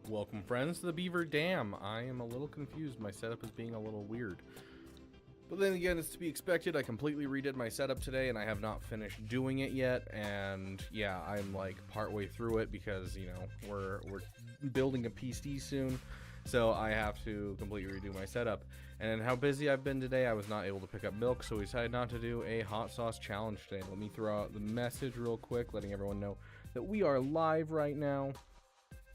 Welcome, friends, to the Beaver Dam. I am a little confused. My setup is being a little weird. But then again, it's to be expected. I completely redid my setup today, and I have not finished doing it yet. And yeah, I'm like partway through it because, you know, we're building a PC soon. So I have to completely redo my setup. And how busy I've been today, I was not able to pick up milk, so we decided not to do a hot sauce challenge today. Let me throw out the message real quick, letting everyone know that we are live right now.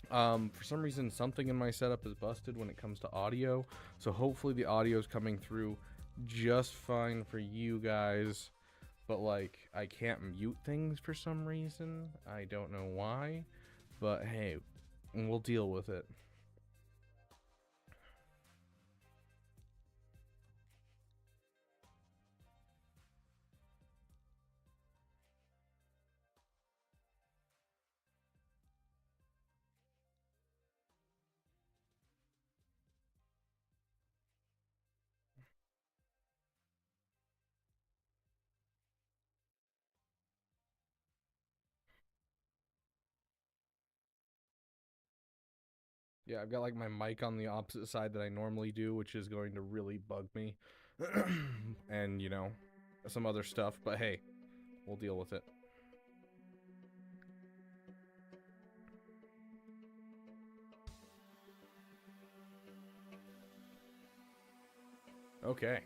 For some reason, something in my setup is busted when it comes to audio, so hopefully the audio is coming through just fine for you guys. But like, I can't mute things for some reason. I don't know why, but hey, we'll deal with it. Yeah, I've got like my mic on the opposite side that I normally do, which is going to really bug me. And, you know, some other stuff, but hey, we'll deal with it. Okay.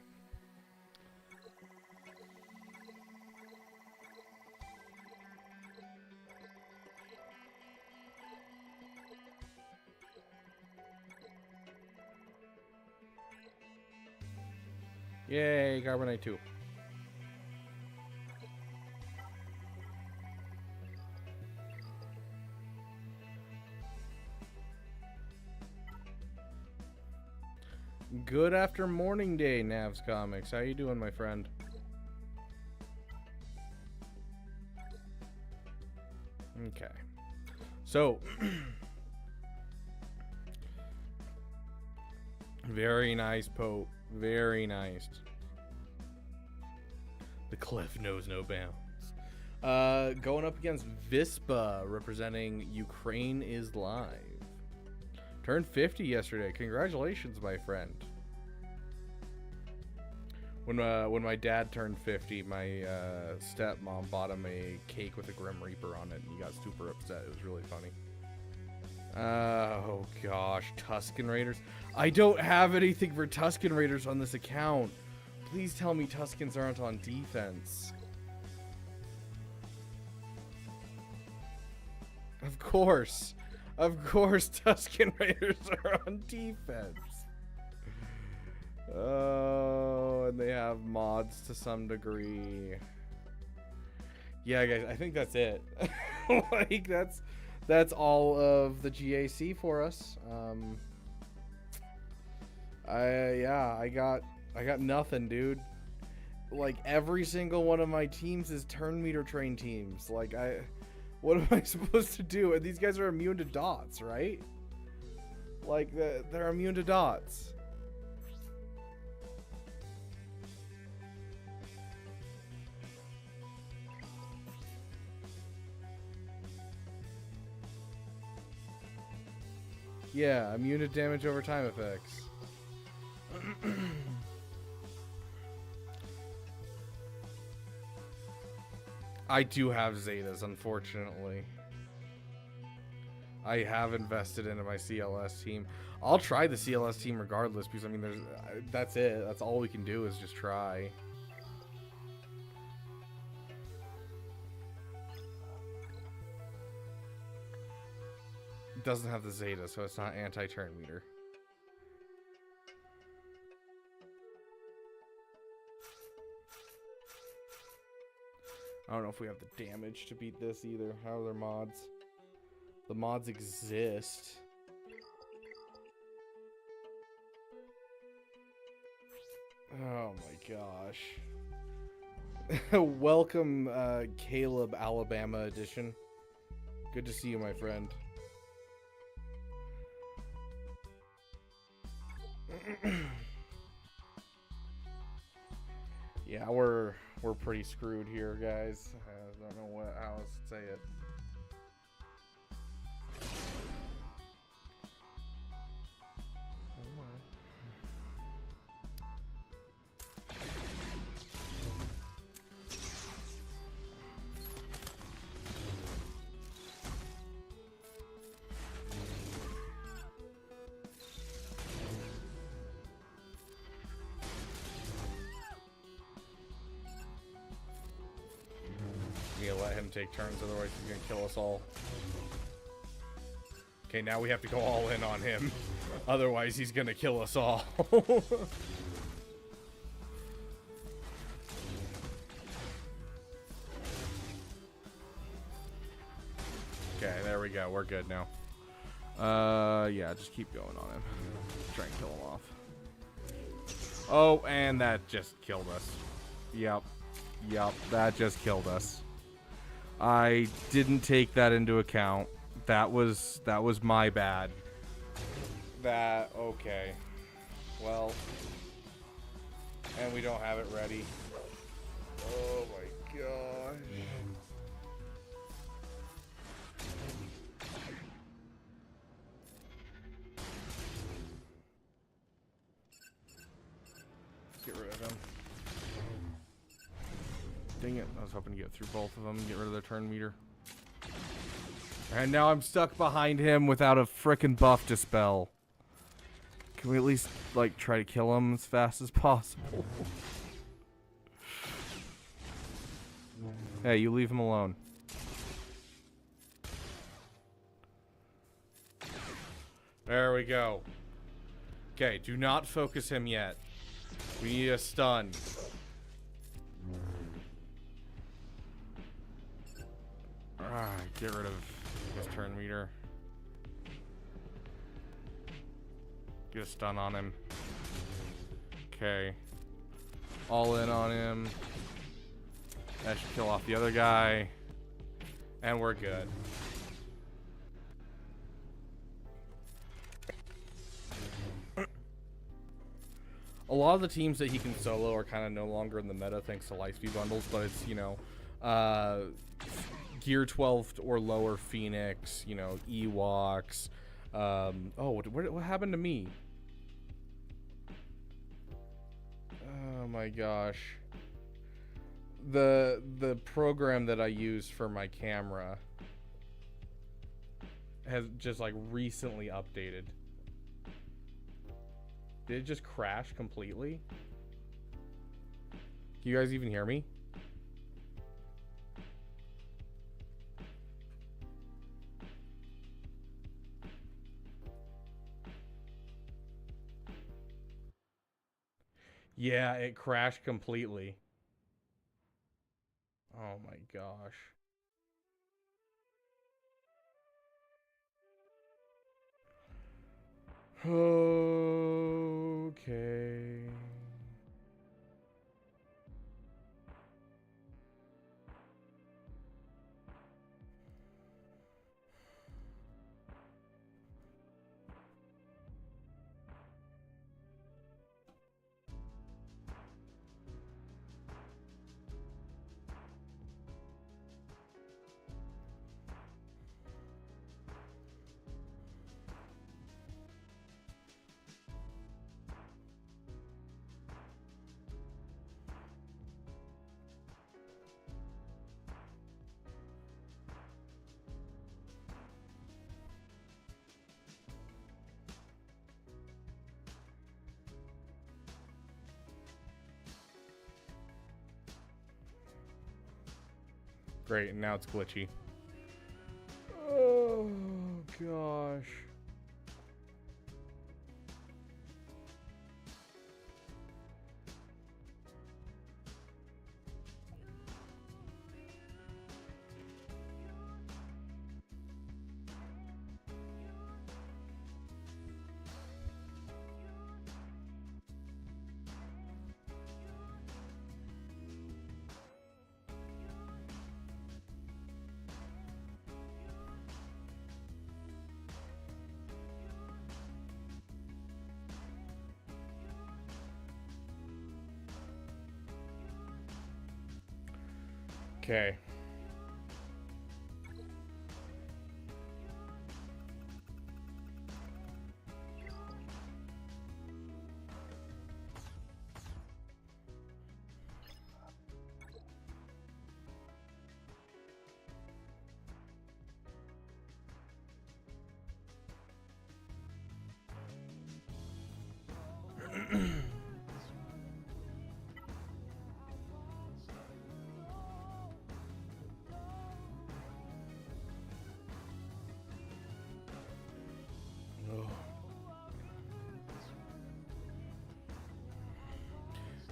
Yay, Carbonite 2. Good after morning day, Navs Comics. How you doing, my friend? Okay. So, very nice, Pope. Very nice. The cliff knows no bounds. Going up against Vispa, representing Ukraine is Live. Turned 50 yesterday. Congratulations, my friend. When my dad turned 50, my stepmom bought him a cake with a Grim Reaper on it, and he got super upset. It was really funny. Oh gosh, Tusken Raiders. I don't have anything for Tusken Raiders on this account. Please tell me Tuskens aren't on defense. Of course Tusken Raiders are on defense. Oh, and they have mods to some degree. Yeah, guys, I think that's it. Like, that's all of the GAC for us. I got nothing, dude. Like, every single one of my teams is turn meter train teams. Like, what am I supposed to do? And these guys are immune to dots, right? Like, they're immune to dots. Yeah, immune to damage over time effects. I do have Zetas, unfortunately. I have invested into my CLS team. I'll try the CLS team regardless because I mean, that's it. That's all we can do is just try. It doesn't have the Zeta, so it's not anti-turn meter. I don't know if we have the damage to beat this either. How are their mods? The mods exist. Oh my gosh. Welcome, Caleb, Alabama edition. Good to see you, my friend. Yeah, we're pretty screwed here, guys. I don't know how else to say it. Let him take turns, otherwise he's gonna kill us all. Okay, now we have to go all in on him. Otherwise he's gonna kill us all. Okay, there we go. We're good now. Yeah, just keep going on him. Try and kill him off. Oh, and that just killed us. Yep, that just killed us. I didn't take that into account. That was my bad. Okay. Well, and we don't have it ready. Oh my gosh. Get rid of him. Dang it, I was hoping to get through both of them and get rid of their turn meter. And now I'm stuck behind him without a frickin' buff dispel. Can we at least, like, try to kill him as fast as possible? Hey, you leave him alone. There we go. Okay, do not focus him yet. We need a stun. Get rid of his turn meter. Get a stun on him. Okay. All in on him. That should kill off the other guy. And we're good. A lot of the teams that he can solo are kind of no longer in the meta thanks to Lightspeed bundles, but it's, you know, Gear 12 or lower Phoenix, you know, Ewoks. Oh, what happened to me? Oh my gosh. The program that I use for my camera has just like recently updated. Did it just crash completely? Can you guys even hear me? Yeah, it crashed completely. Oh my gosh. Okay. Great, and now it's glitchy. Oh, gosh. Okay.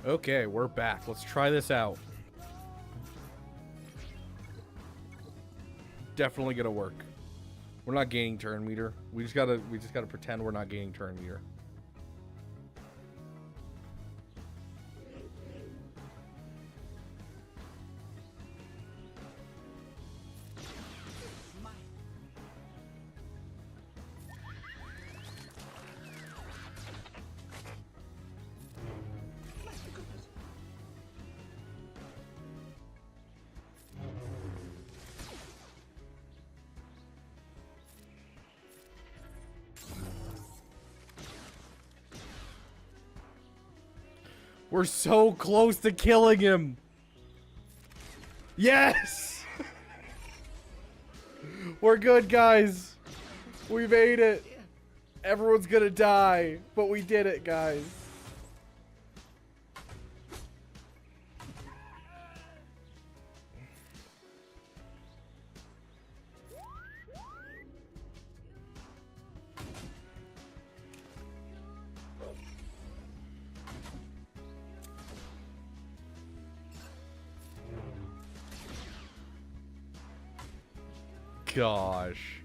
Okay, we're back. Let's try this out. Definitely gonna work. We're not gaining turn meter. We just gotta pretend we're not gaining turn meter. We're so close to killing him. Yes! We're good, guys. We made it. Everyone's gonna die, but we did it, guys. Gosh.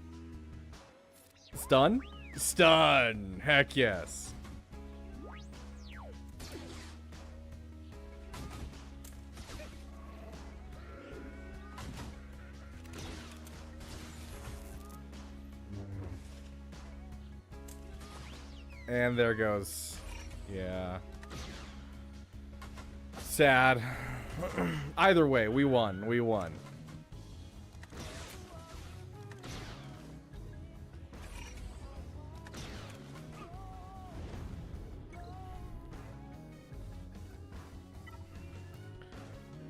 Stun? Stun! Heck yes. And there goes. Yeah. Sad. Either way, we won. We won.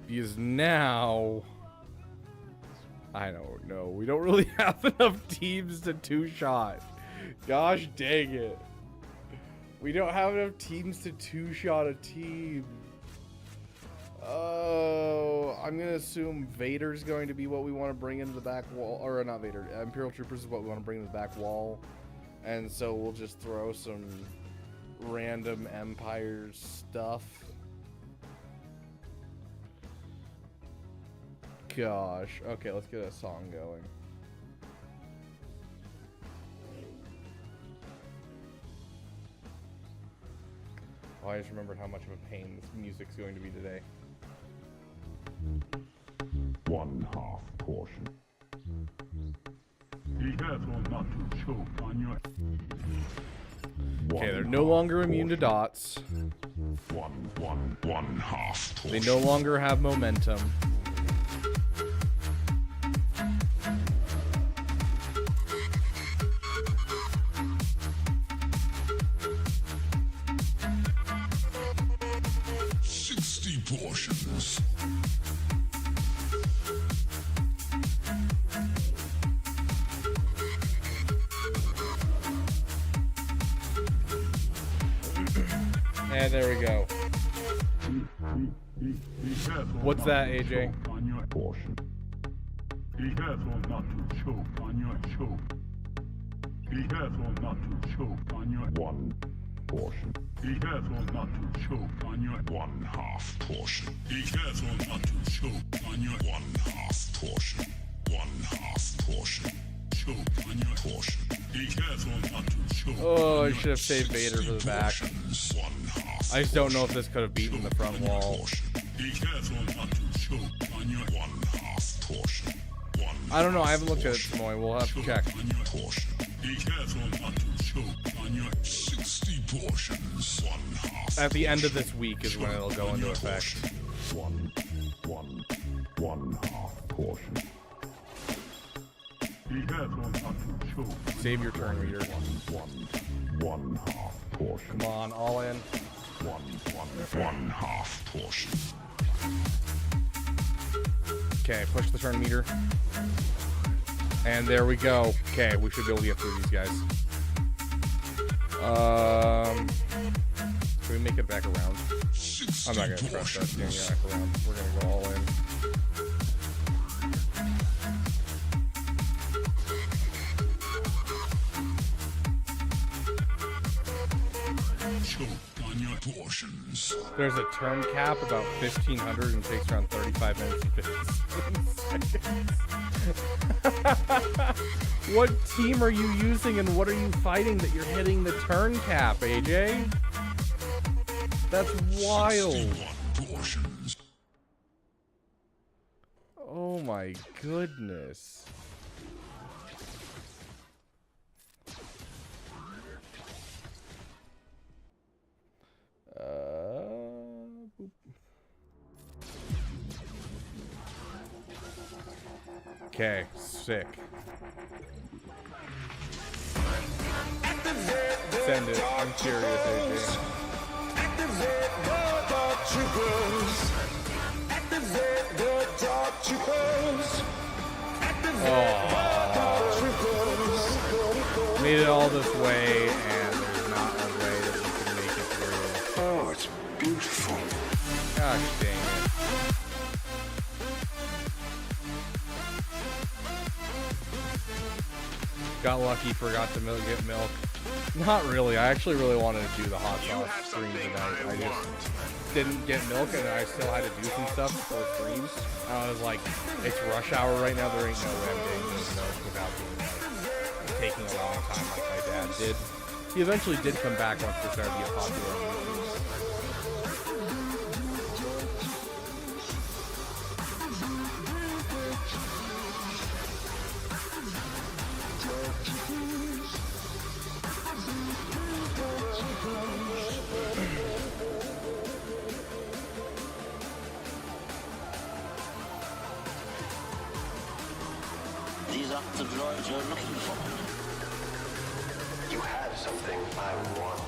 Because now, I don't know. We don't really have enough teams to two-shot. Gosh dang it. We don't have enough teams to two-shot a team. Oh, I'm going to assume Vader's going to be what we want to bring into the back wall. Or not Vader. Imperial Troopers is what we want to bring into the back wall. And so we'll just throw some random Empire stuff. Gosh. Okay, let's get a song going. Oh, I just remembered how much of a pain this music's going to be today. 1/2 portion. Be careful not to choke on your... Okay, they're no longer immune to dots. 1/2 portion. They no longer have momentum. Portions. And there we go. What's that, AJ? Portion. Be careful not to choke on your choke. Be careful not to choke on your one portion. Be careful not to choke on your one half portion. Be careful not to choke on your one half portion. One half portion. Choke on your portion. Be careful not to choke. Oh, I should have saved Vader for the back. I just don't know if this could have beaten the front wall. Be careful not to choke on your one half portion. I don't know. I haven't looked at it, Samoy. We'll have to check. Be careful not to choke on your 60 portions. One half. At the end of this week is when it'll go into effect. One half portion. Be careful not to choke. Save your turn, reader. One half portion. Come on, all in. One half portion. Okay, push the turn meter. And there we go. Okay, we should be able to get through these guys. Can we make it back around? I'm not gonna trust us getting it back around. We're gonna go all in. Portions. There's a turn cap about 1,500 and takes around 35 minutes and 50 seconds. What team are you using and what are you fighting that you're hitting the turn cap, AJ? That's wild. Oh my goodness. Okay, sick. Send it. I'm curious, AJ. Oh. Made it all this way, and there's not a way that we can make it through. Oh, it's beautiful. Gosh dang it. Got lucky, forgot to get milk. Not really. I actually really wanted to do the hot sauce stream tonight. I just didn't get milk, and I still had to do some stuff before stream. I was like, it's rush hour right now. There ain't no way I'm getting this milk without being like taking a long time like my dad did. He eventually did come back once this started to get popular on YouTube. These aren't the droids you're looking for. You have something I want.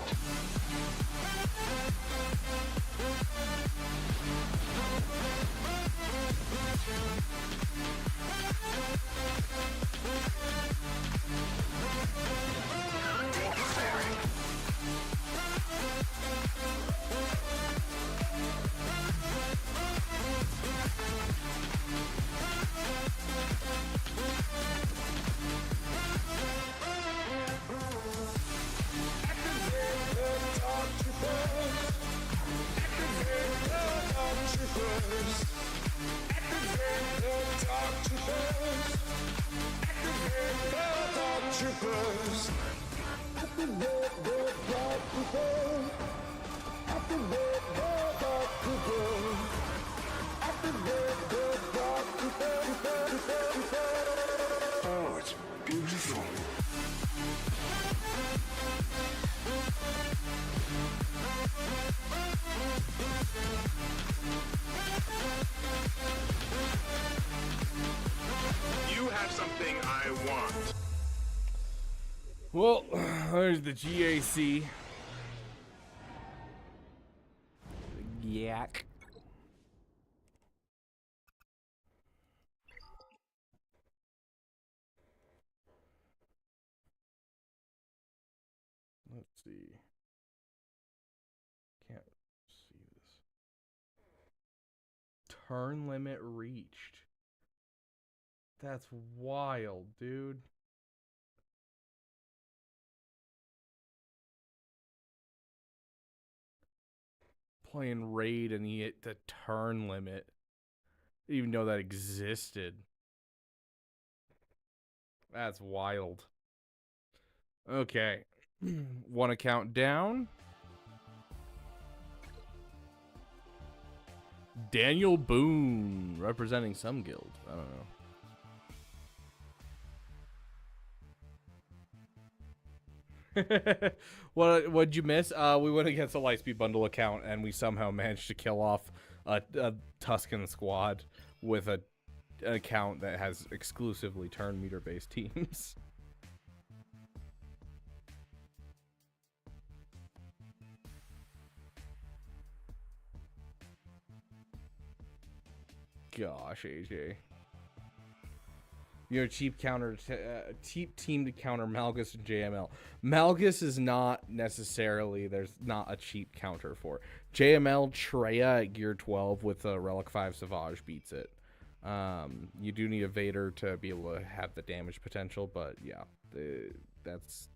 Oh, it's beautiful. You have something I want. Well, there's the GAC. The GAC. Let's see. Can't see this. Turn limit reached. That's wild, dude. Playing raid and he hit the turn limit. Didn't even know that existed. That's wild. Okay. Want to count down? Daniel Boone, representing some guild. I don't know. What'd you miss? We went against a Lightspeed Bundle account, and we somehow managed to kill off a Tusken squad with an account that has exclusively turn meter based teams. Gosh, AJ. You know, cheap team to counter Malgus and JML. Malgus is not necessarily, there's not a cheap counter for. JML Treya at gear 12 with a Relic 5 Savage beats it. You do need a Vader to be able to have the damage potential, but yeah, that's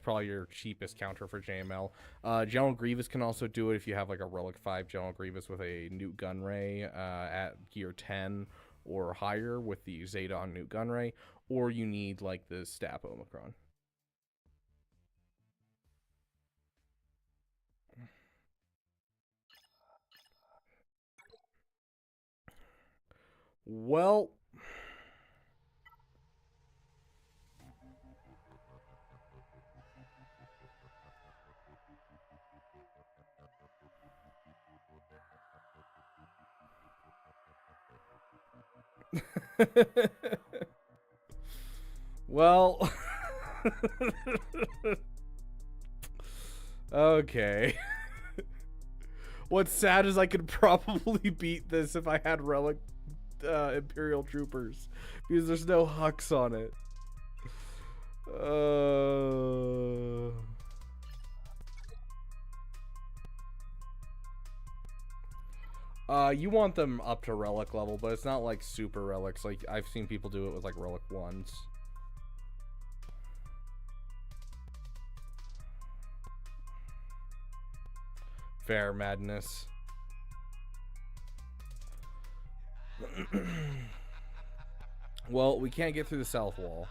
probably your cheapest counter for JML. General Grievous can also do it if you have like a Relic 5 General Grievous with a Newt Gunray at gear 10 or higher with the Zeta on Newt Gunray, or you need like the Stap Omicron. Well, well, okay. What's sad is I could probably beat this if I had Relic Imperial Troopers, because there's no Hux on it. You want them up to Relic level, but it's not like super relics. Like, I've seen people do it with like Relic 1s. Fair madness. Well, we can't get through the south wall.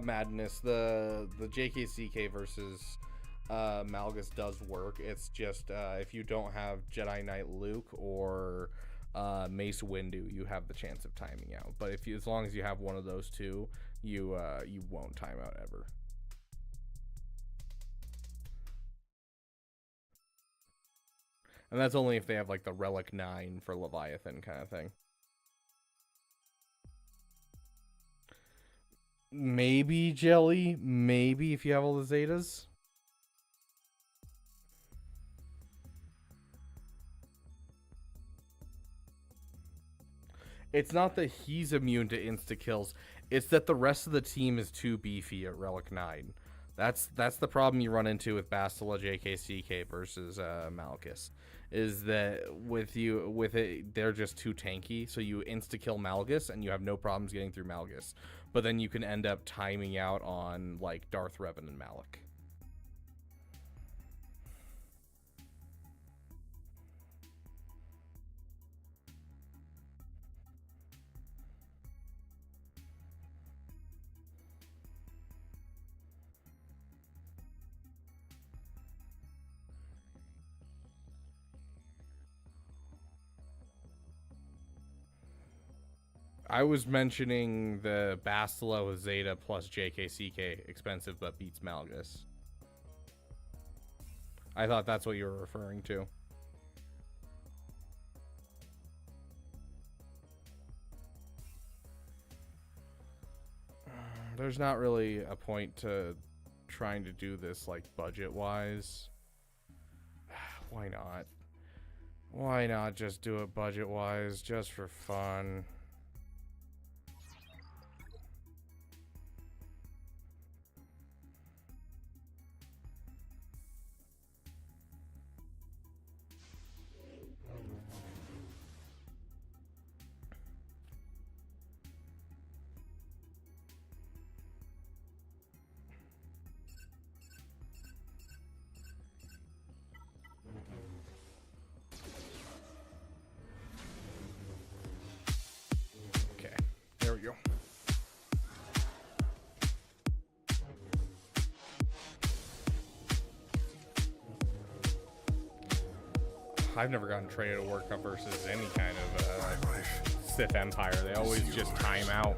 Madness. The JKCK versus Malgus does work. It's just if you don't have Jedi Knight Luke or Mace Windu, you have the chance of timing out. But if you, as long as you have one of those two, you won't time out ever. And that's only if they have like the Relic 9 for Leviathan kind of thing. Maybe Jelly, maybe if you have all the Zetas. It's not that he's immune to insta kills, it's that the rest of the team is too beefy at Relic 9. That's the problem you run into with Bastila JKCK versus Malgus. Is that with it they're just too tanky, so you insta kill Malgus and you have no problems getting through Malgus. But then you can end up timing out on like Darth Revan and Malak. I was mentioning the Bastila with Zeta plus JKCK, expensive but beats Malgus. I thought that's what you were referring to. there's not really a point to trying to do this like budget-wise. Why not? Why not just do it budget-wise, just for fun? There we go. I've never gotten Trey to work up versus any kind of Sith Empire. They always just time out.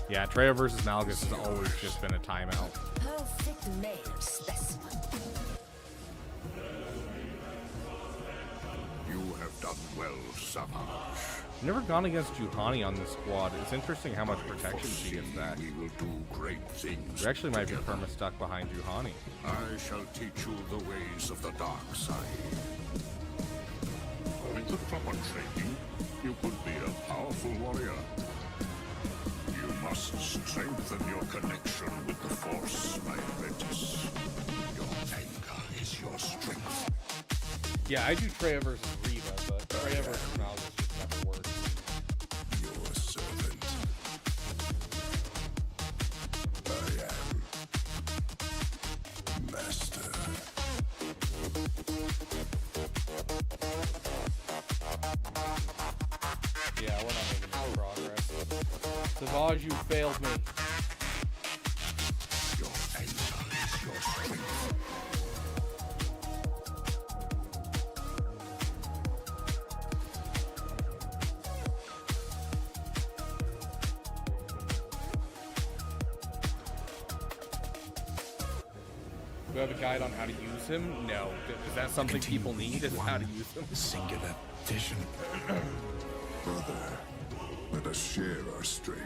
Yeah, Trey versus Malgus has always just been a timeout. Perfect male specimen. You have done well, Savage. Never gone against Juhani on this squad. It's interesting how much protection she gets back. We will do great things. We actually might be perma stuck behind Juhani. I shall teach you the ways of the dark side. With the proper training, you could be a powerful warrior. You must strengthen your connection with the Force, my apprentice. Your anger is your strength. Yeah, I do Trey versus Reva, but Trey versus Malgus just never works. Your servant. I am Master. Yeah, we're not making any progress. Savage, you failed me. Your anger is your strength. Do I have a guide on how to use him? No. Is that something people need? Is how to use him? Singular vision. Brother, let us share our strength.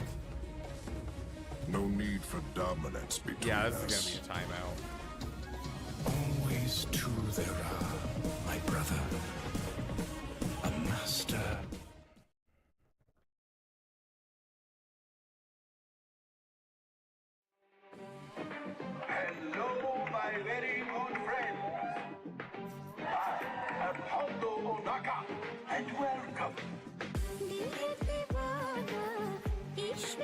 No need for dominance between Yeah, this us. is gonna be a timeout. Always two there are, my brother. A master. Hello, my very own friends. I am Hondo Onaka, and welcome. He's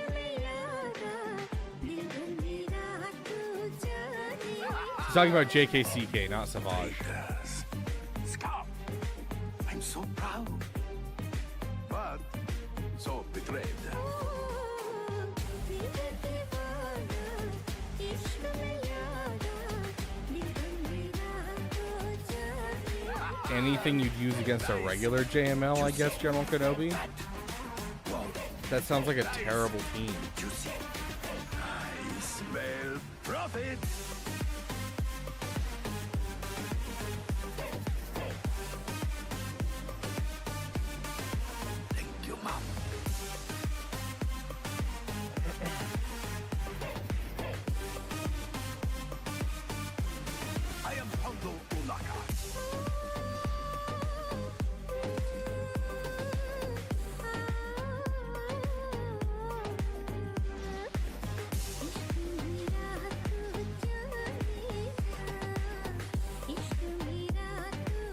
talking about JKCK, not Savage. Scout, I'm so proud, but so betrayed. Anything you'd use against a regular JML, I guess, General Kenobi? That sounds like a terrible team. I smell profit. Thank you, Mom. I am Hondo Onaka.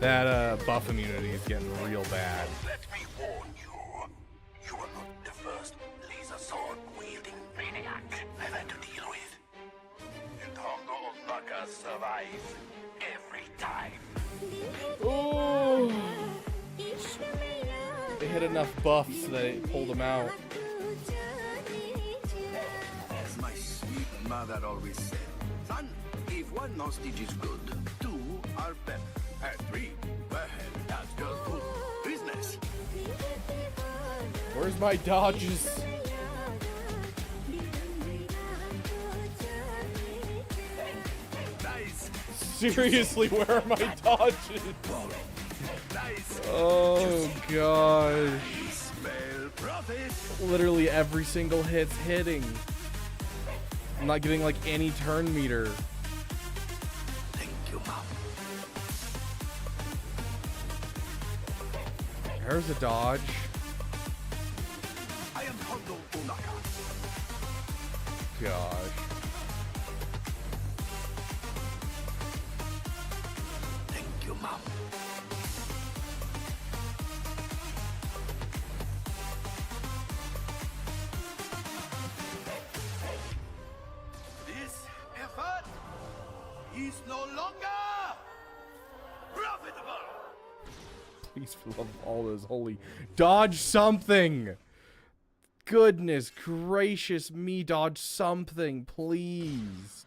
That buff immunity is getting real bad. Let me warn you. You are not the first laser sword wielding maniac I've had to deal with. And Hondo Onaka survives every time. Oh! They had enough buffs that it pulled them out. As my sweet mother always said, son, if one hostage is good, two are better. And three, well, that's just good business. Where's my dodges? Nice, Seriously, where are my dodges? nice. Oh gosh. Smell profit. Literally every single hit's hitting. I'm not getting like any turn meter. Thank you, Mom. There's a dodge. I am Hondo Unaka. Gosh. Thank you, Mom. This effort is no longer profitable. Please, for the love of all those holy. Dodge something! Goodness gracious me, dodge something, please.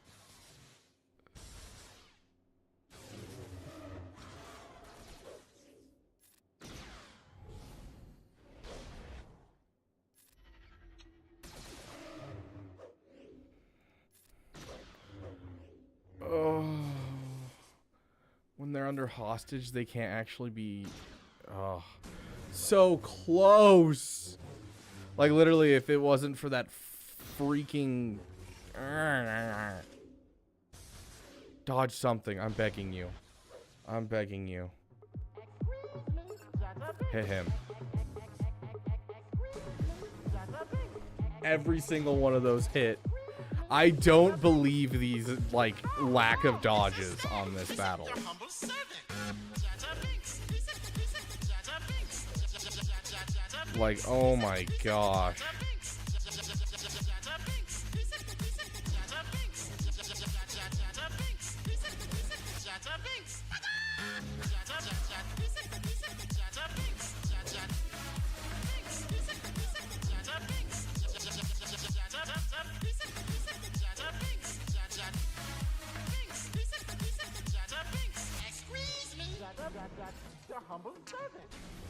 Oh. When they're under hostage, they can't actually be... Oh. So close! Like, literally, if it wasn't for that freaking... Dodge something. I'm begging you. I'm begging you. Hit him. Every single one of those hit. I don't believe these, like, lack of dodges on this battle. Like, oh my gosh.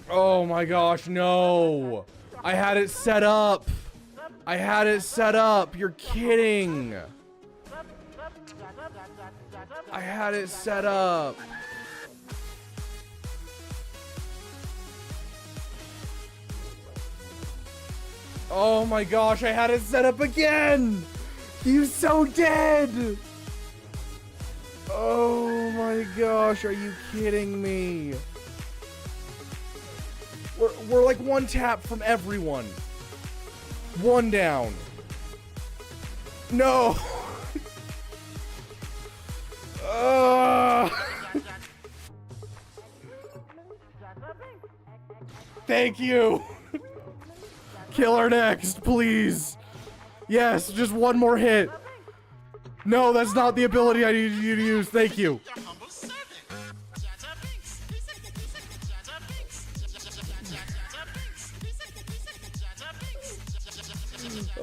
Oh my gosh, no! I had it set up! I had it set up! You're kidding! I had it set up! Oh my gosh, I had it set up again! He's so dead! Oh my gosh, are you kidding me? We're like one tap from everyone. One down. No. Thank you. Kill her next, please. Yes, just one more hit. No, that's not the ability I need you to use. Thank you.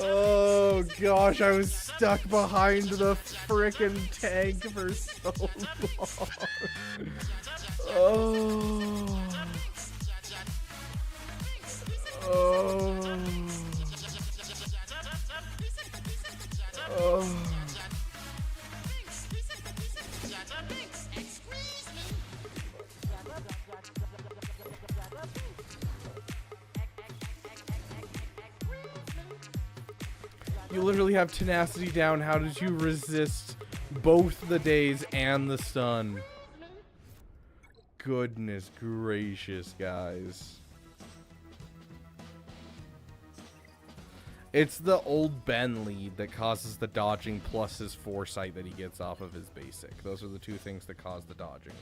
Oh gosh, I was stuck behind the frickin' tank for so long. Oh. Oh. Oh. You literally have tenacity down. How did you resist both the daze and the stun? Goodness gracious, guys. It's the old Ben lead that causes the dodging plus his foresight that he gets off of his basic. Those are the two things that cause the dodging.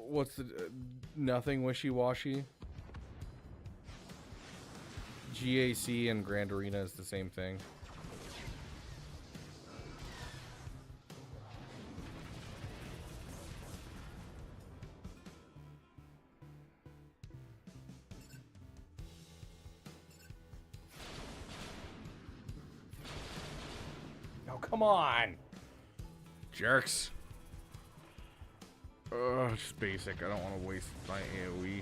What's the nothing wishy-washy? GAC and Grand Arena is the same thing. Oh, come on! Jerks. Just basic. I don't want to waste my AoE.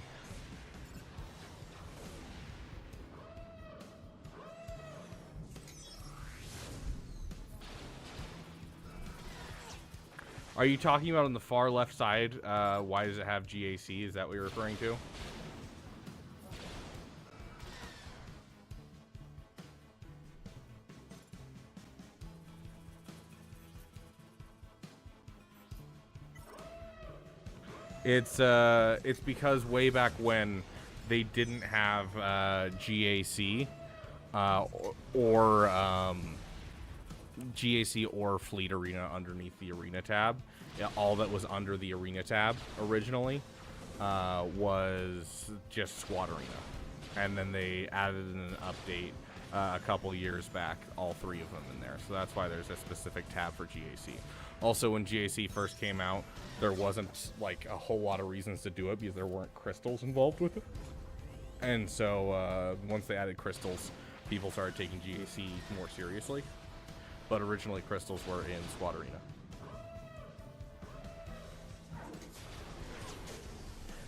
Are you talking about on the far left side? Why does it have GAC? Is that what you're referring to? It's because way back when they didn't have GAC or GAC or Fleet Arena underneath the Arena tab. Yeah, all that was under the Arena tab originally was just Squad Arena, and then they added an update a couple years back, all three of them in there. So that's why there's a specific tab for GAC. Also, when GAC first came out, there wasn't like a whole lot of reasons to do it because there weren't crystals involved with it. And so once they added crystals, people started taking GAC more seriously. But originally, crystals were in Squad Arena.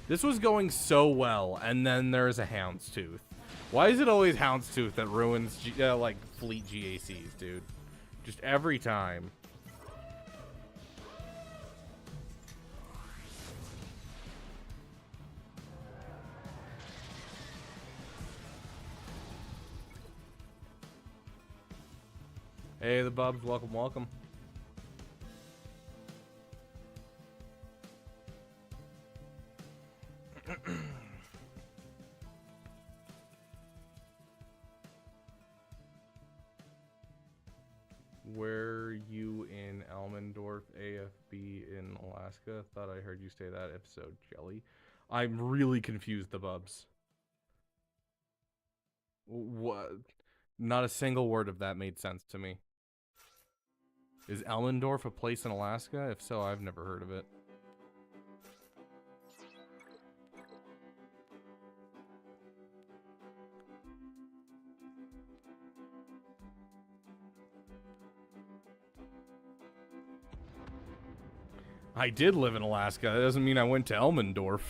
This was going so well, and then there's a Houndstooth. Why is it always Houndstooth that ruins like fleet GACs, dude? Just every time. Hey, the Bubs, welcome, welcome. Were you in Elmendorf, AFB in Alaska? Thought I heard you say that episode, Jelly. I'm really confused, the Bubs. What? Not a single word of that made sense to me. Is Elmendorf a place in Alaska? If so, I've never heard of it. I did live in Alaska. That doesn't mean I went to Elmendorf.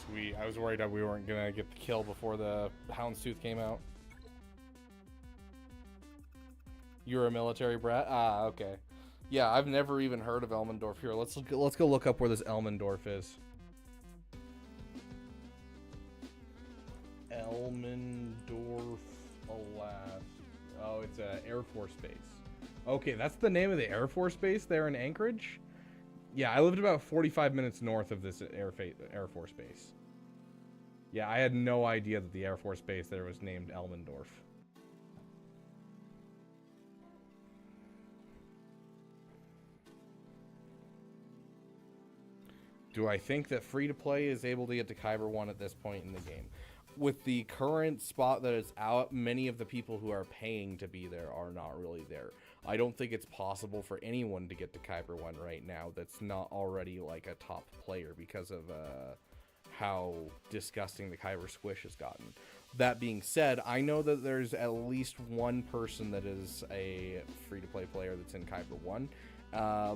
Sweet. I was worried that we weren't gonna get the kill before the Houndstooth came out. You're a military brat? Ah, okay. Yeah, I've never even heard of Elmendorf here. Let's go look up where this Elmendorf is. Elmendorf, Alaska. Oh, it's a Air Force Base. Okay, that's the name of the Air Force Base there in Anchorage? Yeah, I lived about 45 minutes north of this Air Force Base. Yeah, I had no idea that the Air Force Base there was named Elmendorf. Do I think that free-to-play is able to get to Kyber 1 at this point in the game? With the current spot that it's out, many of the people who are paying to be there are not really there. I don't think it's possible for anyone to get to Kyber 1 right now that's not already like a top player because of how disgusting the Kyber squish has gotten. That being said, I know that there's at least one person that is a free-to-play player that's in Kyber 1,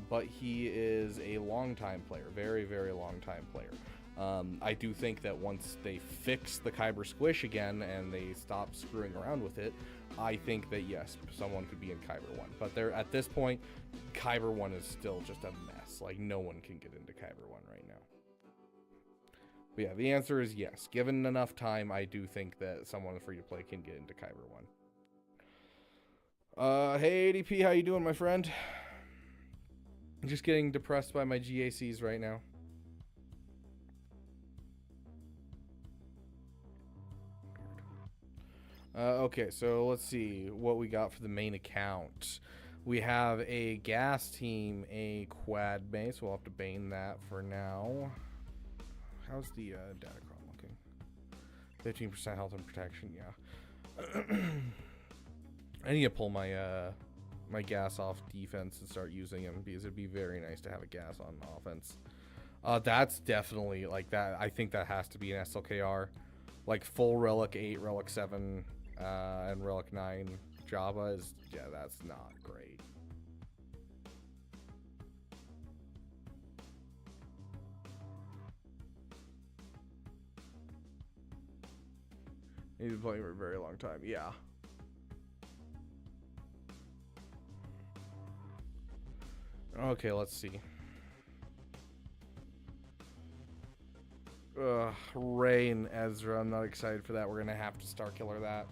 but he is a long-time player, very, very long-time player. I do think that once they fix the Kyber squish again and they stop screwing around with it, I think that, yes, someone could be in Kyber 1. But at this point, Kyber 1 is still just a mess. Like, no one can get into Kyber 1 right now. But yeah, the answer is yes. Given enough time, I do think that someone free-to-play can get into Kyber 1. Hey, ADP, how you doing, my friend? I'm just getting depressed by my GACs right now. Okay, so let's see what we got for the main account. We have a gas team, a quad base. We'll have to bane that for now. How's the Datacron looking? 15% health and protection, yeah. I need to pull my my gas off defense and start using him, because it'd be very nice to have a gas on offense. That's definitely like that. I think that has to be an SLKR. Like full Relic 8, Relic 7, and Relic 9 Java is, yeah, that's not great. He's been playing for a very long time, yeah. Okay, let's see. Ray and Ezra, I'm not excited for that. We're gonna have to Star Killer that.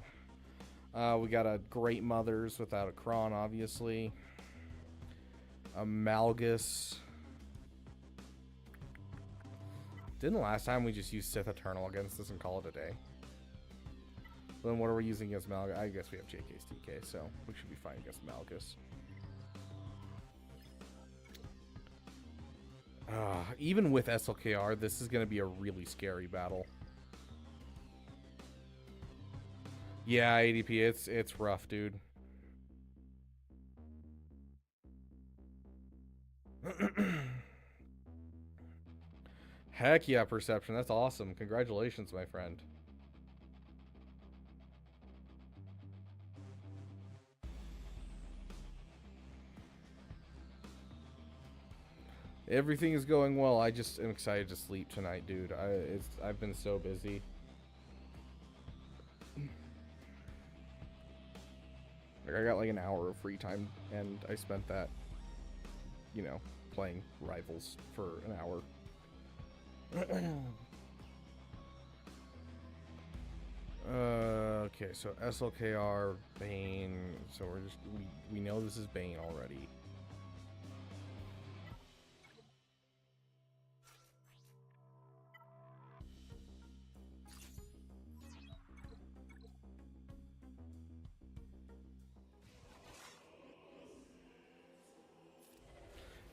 We got a Great Mothers without a Kron, obviously. A Malgus. Didn't last time we just use Sith Eternal against this and call it a day? Then what are we using against Malgus? I guess we have JK's TK, so we should be fine against Malgus. Even with SLKR, this is going to be a really scary battle. Yeah, ADP, it's rough, dude. Heck yeah, Perception. That's awesome. Congratulations, my friend. Everything is going well. I just am excited to sleep tonight, dude. I've been so busy. Like, I got like an hour of free time, and I spent that, you know, playing Rivals for an hour. Okay, so SLKR, Bane. So we know this is Bane already.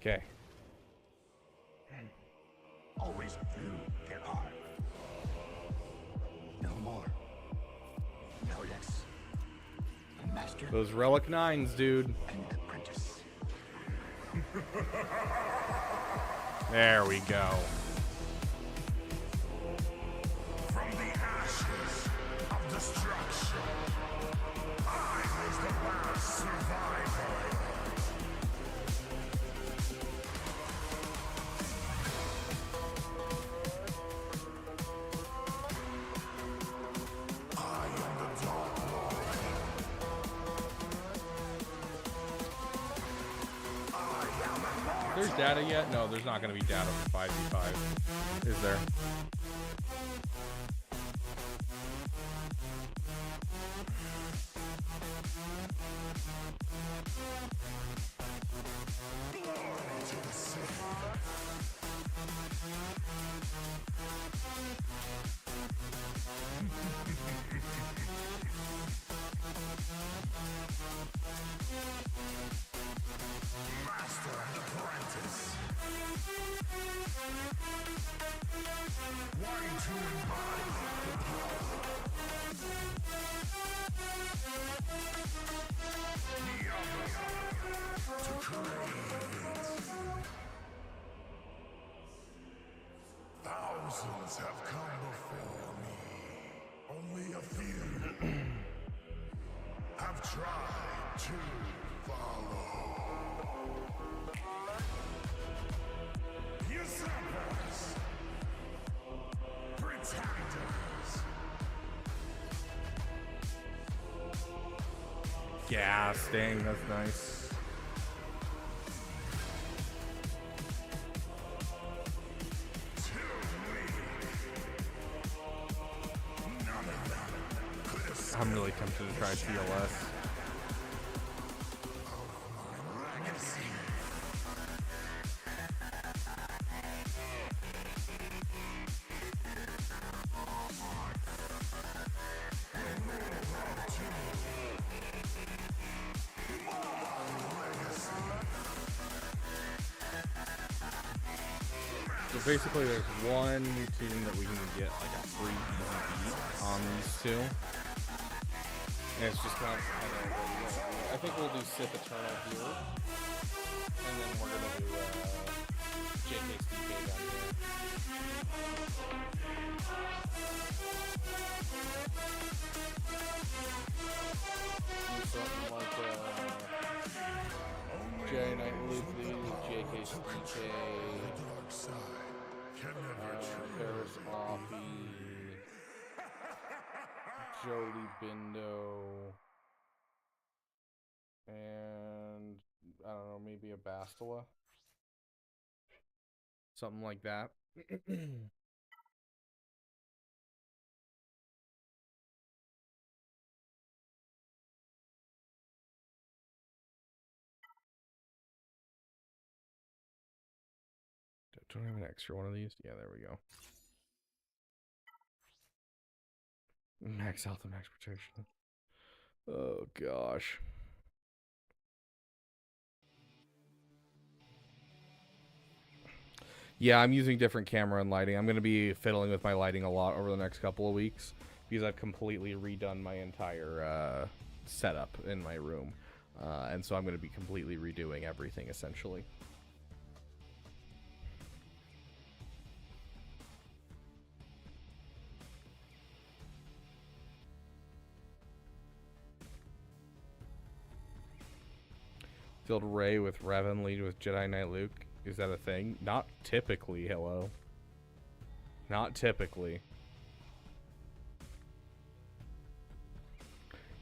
Okay. Always you get hard. No more. No less. A master Those Relic 9s, dude. and apprentice. There we go. From the ashes of destruction, I was the last survivor. There's data yet? No, there's not going to be data for 5v5. Is there? Thousands have come before me. Only a few have tried to follow. Usurpers! Pretenders! Gas, dang, that's nice. I'm really tempted to try TLS. So basically there's one new team that we can get like a free easy beat on these two. And it's just kind of, I think we'll do Sith Eternal here. And then we're going to do JKSDK down here. Do something like Jedi Knight Luffy, JKSDK, Paris Offie, Jolie Bindo, and I don't know, maybe a Bastila, something like that. Don't I have an extra one of these? Yeah, there we go. Max health and max protection. Oh gosh. Yeah, I'm using different camera and lighting. I'm going to be fiddling with my lighting a lot over the next couple of weeks because I've completely redone my entire setup in my room. And so I'm going to be completely redoing everything essentially. Filled Rey with Revan, lead with Jedi Knight Luke. Is that a thing? Not typically, hello. Not typically.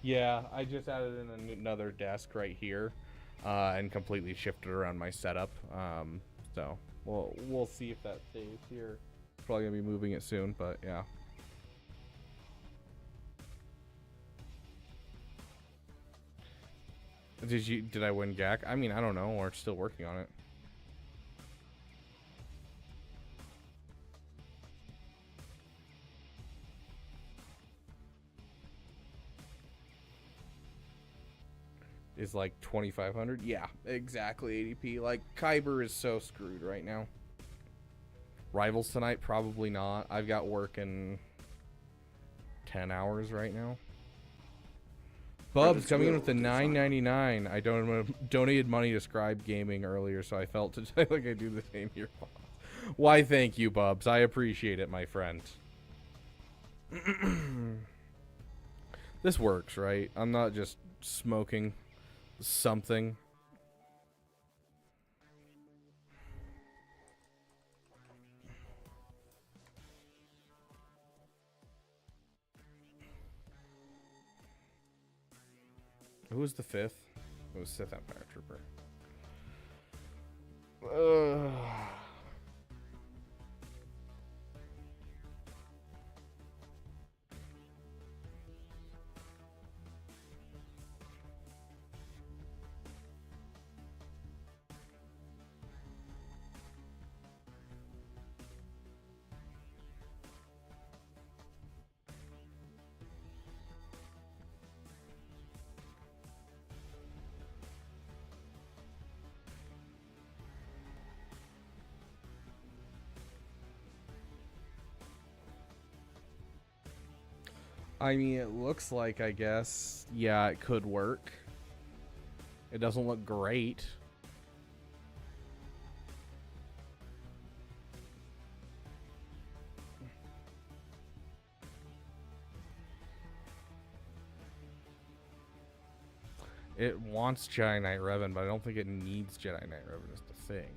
Yeah, I just added in another desk right here and completely shifted around my setup. So we'll see if that stays here. Probably gonna be moving it soon, but yeah. Did I win GAC? I mean, I don't know. We're still working on it. Is like 2,500? Yeah, exactly. ADP. Like Kyber is so screwed right now. Rivals tonight? Probably not. I've got work in 10 hours right now. Bubs coming in with the $9.99. I donated money to Scribe Gaming earlier, so I felt to like I do the same here. Why, thank you, Bubs. I appreciate it, my friend. This works, right? I'm not just smoking something. Who was the fifth? It was Sith Empire Trooper. I mean, it looks like, I guess, yeah, it could work. It doesn't look great. It wants Jedi Knight Revan, but I don't think it needs Jedi Knight Revan is the thing.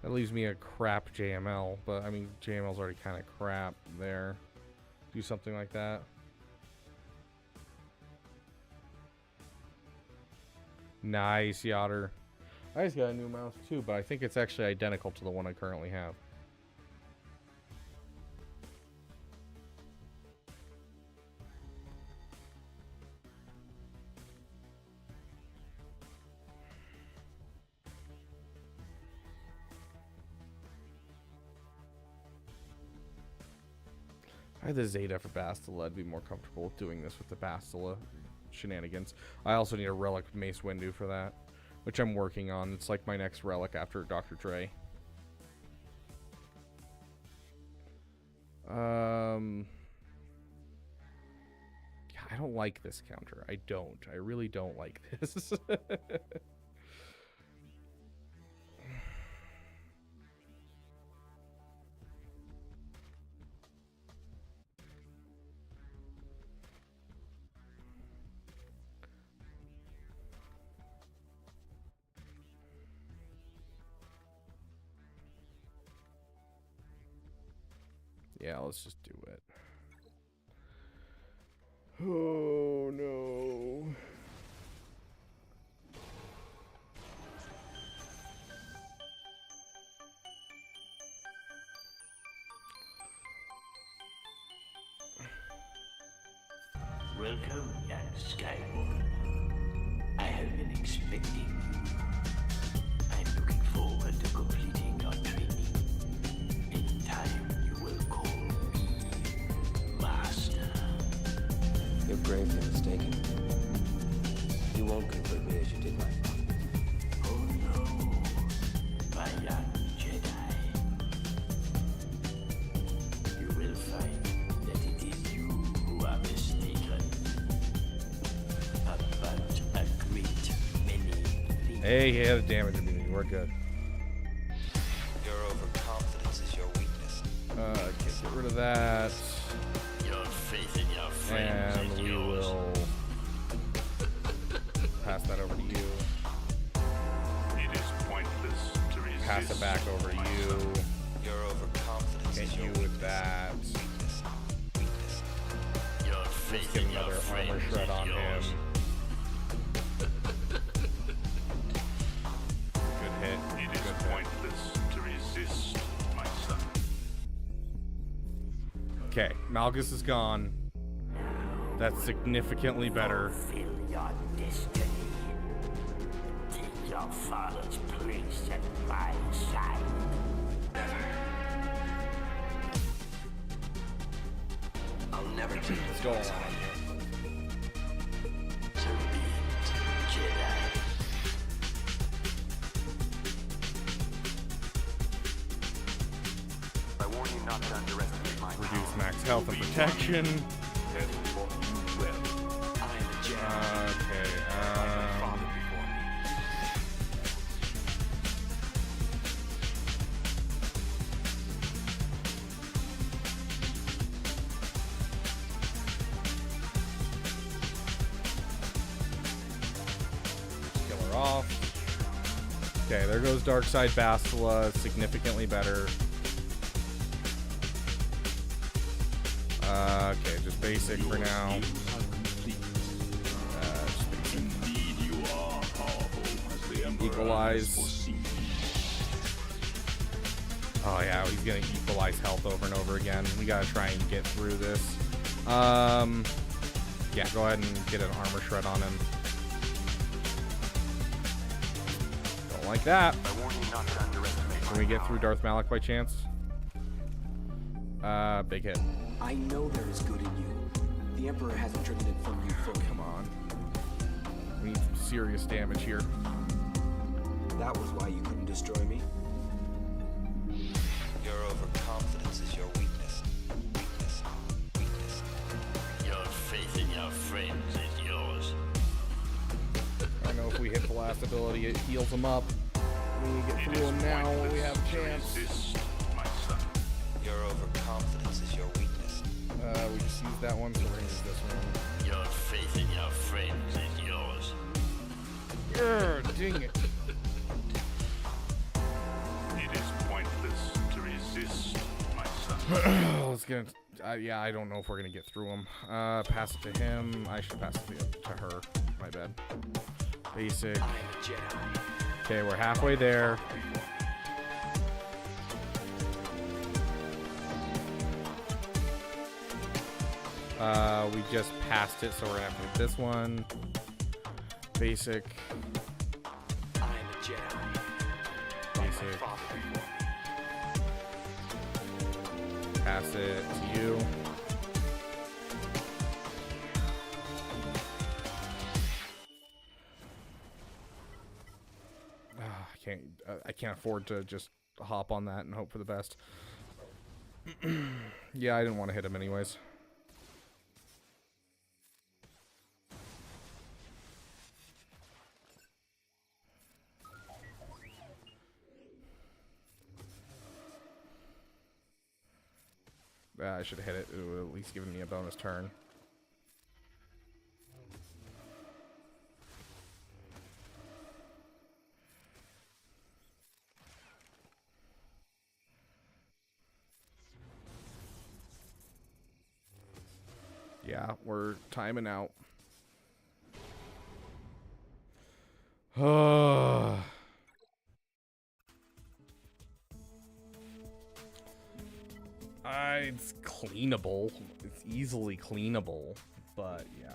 That leaves me a crap JML, but I mean JML's already kind of crap there. Do something like that. Nice, Yotter. I just got a new mouse too, but I think it's actually identical to the one I currently have. I had the Zeta for Bastila. I'd be more comfortable with doing this with the Bastila shenanigans. I also need a relic Mace Windu for that, which I'm working on. It's like my next relic after Dr. Dre. Yeah, I don't like this counter. I don't. I really don't like this. Yeah, let's just do it. Oh no. Welcome, young Skywalker. I have been expecting you. I'm looking forward to completing your training. In time, you will call me Master. You're gravely mistaken. You won't convert me as you did my father. Oh no, my young Jedi. You will find that it is you who are mistaken. About a great many things. Hey, yeah, the damage immunity. We're good. Your overconfidence is your weakness. Get rid of that. Your faith in your friends And is we yours. will pass that over to you. It is pointless to resist. Pass it back over to you. Your overconfidence Hit is your you with that. weakness. Weakness. Your Let's faith get in your another armor friends shred is on yours. him. Good hit. It is pointless to resist, my son. Okay, Malgus is gone. That's significantly better. Fulfill your destiny. Take your father's place at my side. I'll never take Let's go along here. So be it, Jedi. I warn you not to underestimate my Reduce max health and protection. I am a Jedi. Okay, Father before me. kill her off. Okay, there goes Darkside Bastila. Significantly better. Okay, just basic for now. Just basic. Indeed, you are powerful, as the Emperor Equalize. has foreseen. Oh yeah, he's gonna equalize health over and over again. We gotta try and get through this. Yeah, go ahead and get an armor shred on him. Don't like that. I warn you not to underestimate Can we get through Darth Malak by chance? Big hit. I know there is good in you. The Emperor hasn't driven it from you fully. Come on. We need some serious damage here. That was why you couldn't destroy me. Your overconfidence is your weakness. Weakness. Weakness. Your faith in your friends is yours. I know if we hit the last ability, it heals him up. We need to get through him now when we have a chance. Resist, my son. Your overconfidence is your We just used that one, so we're gonna use this one. Your faith in your friends is yours. Dang it. It is pointless to resist, my son. Let's get. Yeah, I don't know if we're gonna get through him. Pass it to him. I should pass it to her. My bad. Basic. I am a Jedi. Okay, we're halfway there. We just passed it, so we're gonna have to do this one. Basic. I am a Jedi. Like my Basic. father before me. Pass it to you. I can't afford to just hop on that and hope for the best. Yeah, I didn't want to hit him anyways. I should have hit it. It would have at least given me a bonus turn. Yeah, we're timing out. It's cleanable. It's easily cleanable, but yeah.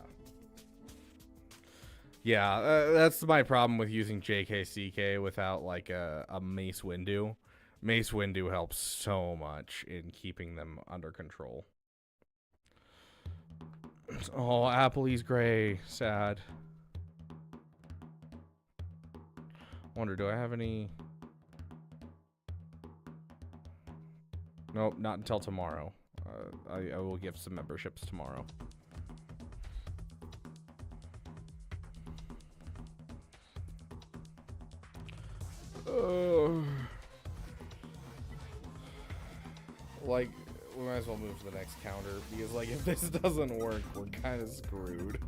Yeah, that's my problem with using JKCK without like a Mace Windu. Mace Windu helps so much in keeping them under control. Oh, Appley's gray. Sad. Wonder, do I have any... Nope, not until tomorrow. I will give some memberships tomorrow. Like, we might as well move to the next counter, because, like, if this doesn't work, we're kind of screwed.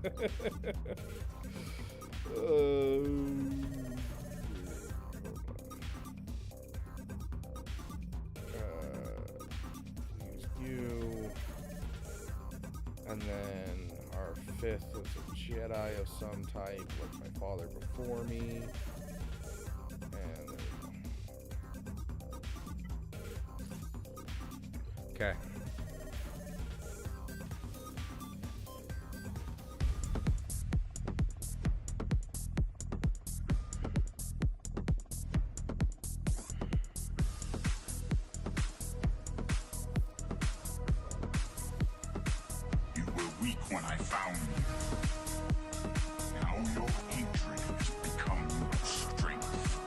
Use you. And then our fifth is a Jedi of some type, like my father before me. And there we go. Okay. You were weak when I found you. Now your hatred has become your strength.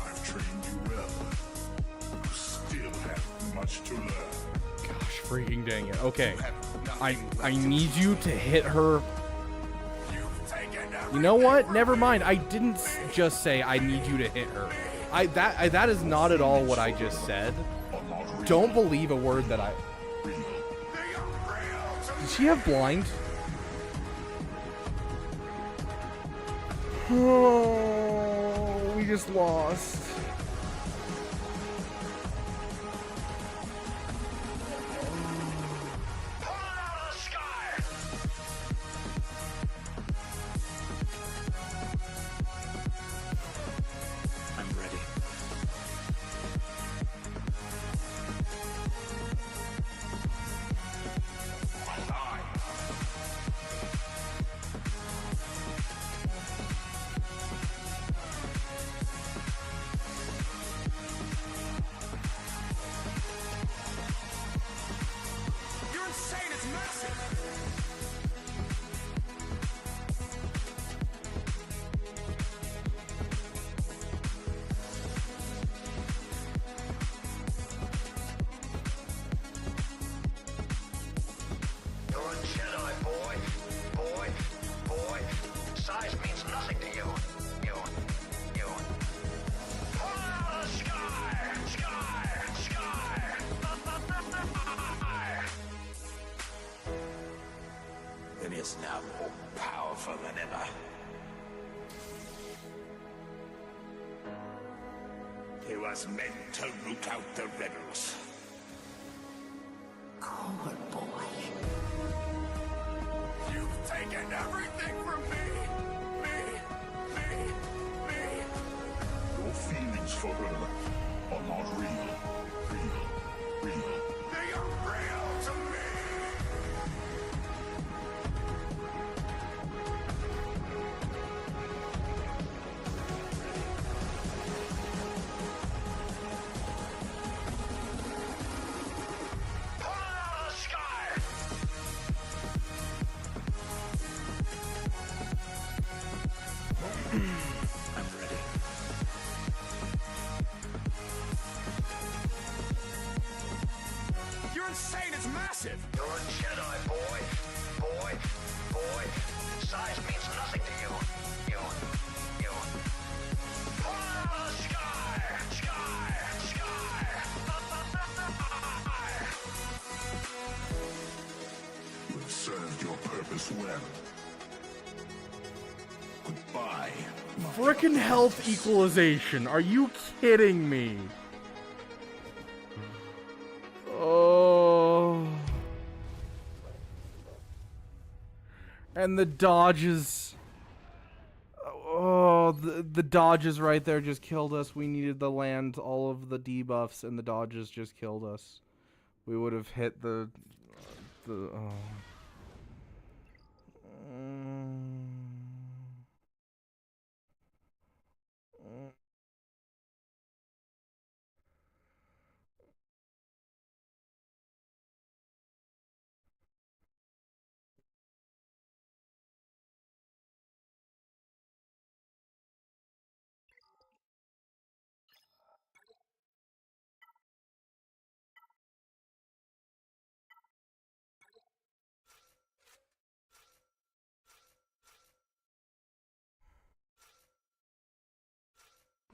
I've trained you well. You still have much to learn. Gosh, freaking dang it. Okay. You have I nothing left need you to hit her. You've taken You know what? Never mind. I didn't just say I need you to hit her. That is not at all what I just said. Don't believe a word that I... Did she have blind? Oh, we just lost. I'm ready. You're insane, it's massive! You're a Jedi, boy. Boy. Size means nothing to you. You. Pull out of the sky! Sky! is now more powerful than ever. He was meant to root out the rebels. Coward boy. You've taken everything from me! Me! Your feelings for her are not real. Real. They are real to me! Pull it out of the sky! I'm ready. You're insane, it's massive! You're a Jedi, boy. Size means nothing to you. You. Pull it out of the sky! Sky! You have served your purpose well. Goodbye, my Frickin' health equalization. Are you kidding me? Oh. And the dodges. Oh, the dodges right there just killed us. We needed to land all of the debuffs, and the dodges just killed us. We would have hit the oh.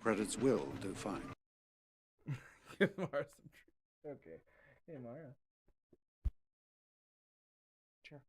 Credits will do fine. Give Mara some okay. Hey, Mara. Sure.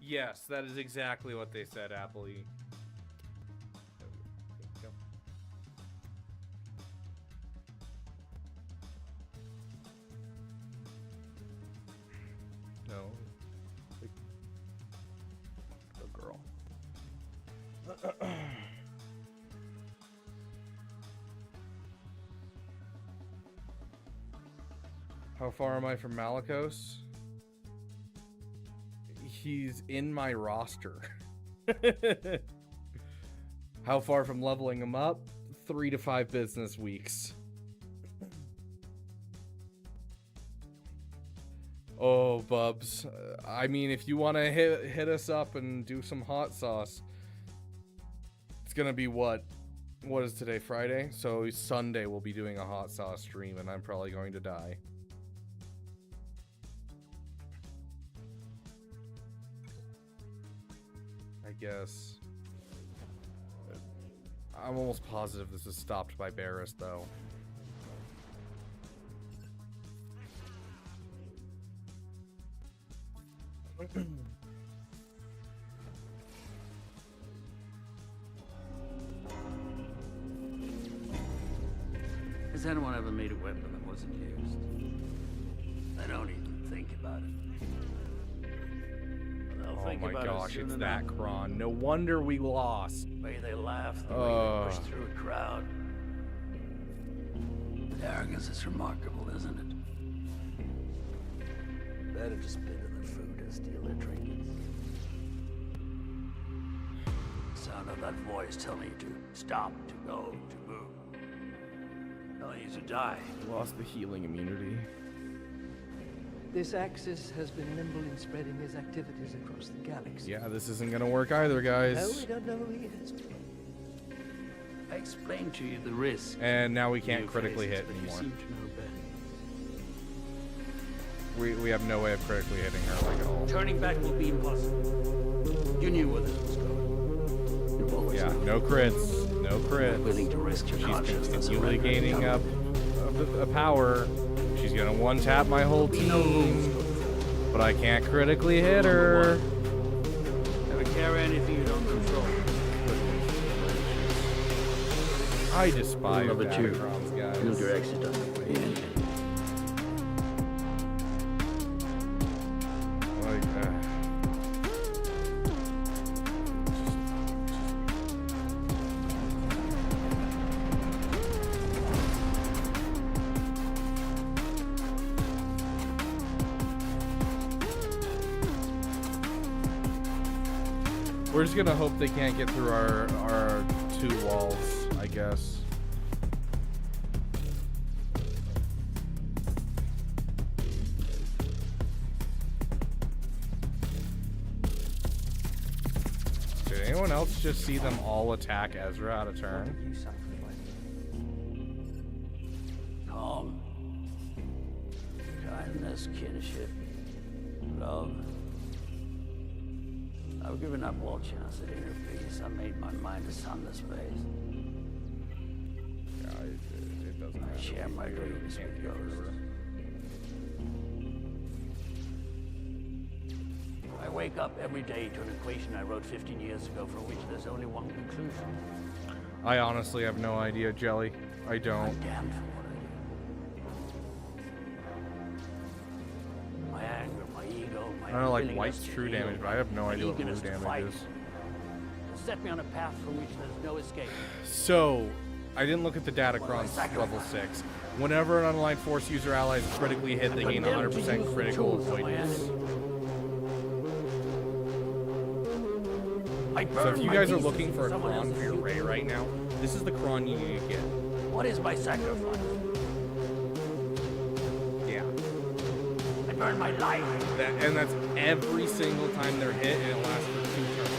Yes, that is exactly what they said, Appley. Go. No. Good girl. How far am I from Malicos? He's in my roster. How far from leveling him up? 3 to 5 business weeks. Oh, Bubs. I mean, if you want to hit us up and do some hot sauce, it's gonna be what? What is today? Friday? So Sunday we'll be doing a hot sauce stream, and I'm probably going to die. I guess. I'm almost positive this is stopped by Barris, though. Has anyone ever made a weapon that wasn't used? I don't even think about it. Oh my gosh, it's that Kron. No wonder we lost. The way they laugh, the way they push through a crowd. The arrogance is remarkable, isn't it? Better just spit in their food and steal their trinkets. The sound of that voice telling you to stop, to go, to move. Telling you to die. Lost the healing immunity. This Axis has been nimble in spreading his activities across the galaxy. Yeah, this isn't gonna work either, guys. No, we don't know who he is. I explained to you the risk. And now we can't You critically face hit it, but anymore. You seem to know better. We have no way of critically hitting her like at all. Turning back will be impossible. You knew where this was going. You've always Yeah, known. no crits. No crits. Willing to risk your She's conscience. continually gaining up a power. She's gonna one-tap my whole team. But I can't critically hit her. Never carry anything you don't control. I despise Number two. Datacrons, guys. Build your exit on the way in. Like, we're just gonna hope they can't get through our two walls, I guess. Did anyone else just see them all attack Ezra out of turn? You sacrifice. Calm. Kindness, kinship, love. I've given up all chance at inner peace. I made my mind a sunless space. Yeah, it doesn't matter. I share my dreams Can't with get through yours. her. I wake up every day to an equation I wrote 15 years ago for which there's only one conclusion. I honestly have no idea, Jelly. I I'm don't. damned for what I do. My anger, my ego, my I don't know, like unwillingness White's to true feel, damage, but I have no my idea what blue eagerness to damage fight. is. Set me on a path from which there's no escape. So, I didn't look at the Datacrons level 6. Whenever an unaligned force user ally is critically hit, they gain 100% critical avoidance. So if you guys are looking for a cron for your Ray right now, this is the cron you need to get. What is my sacrifice? Yeah. I burn my life. And that's every single time they're hit, and it lasts for 2 turns.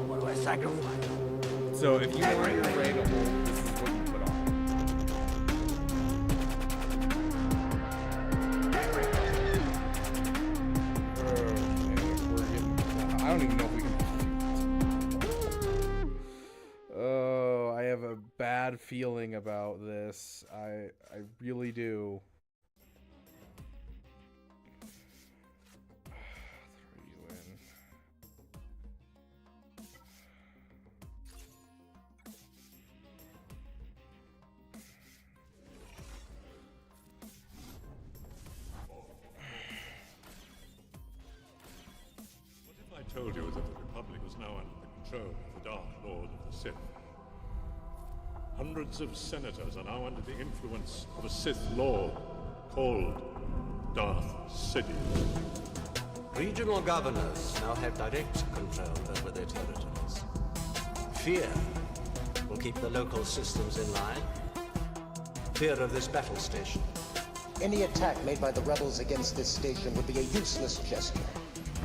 What do I sacrifice? So if you want your Ray to hold, this is what you put on. I don't even know if we can. Oh, I have a bad feeling about this. I really do. Throw you in. What if I told you that the Republic was now under the control of the Dark Lord of the Sith? Hundreds of senators are now under the influence of a Sith Lord called Darth Sidious. Regional governors now have direct control over their territories. Fear will keep the local systems in line. Fear of this battle station. Any attack made by the rebels against this station would be a useless gesture.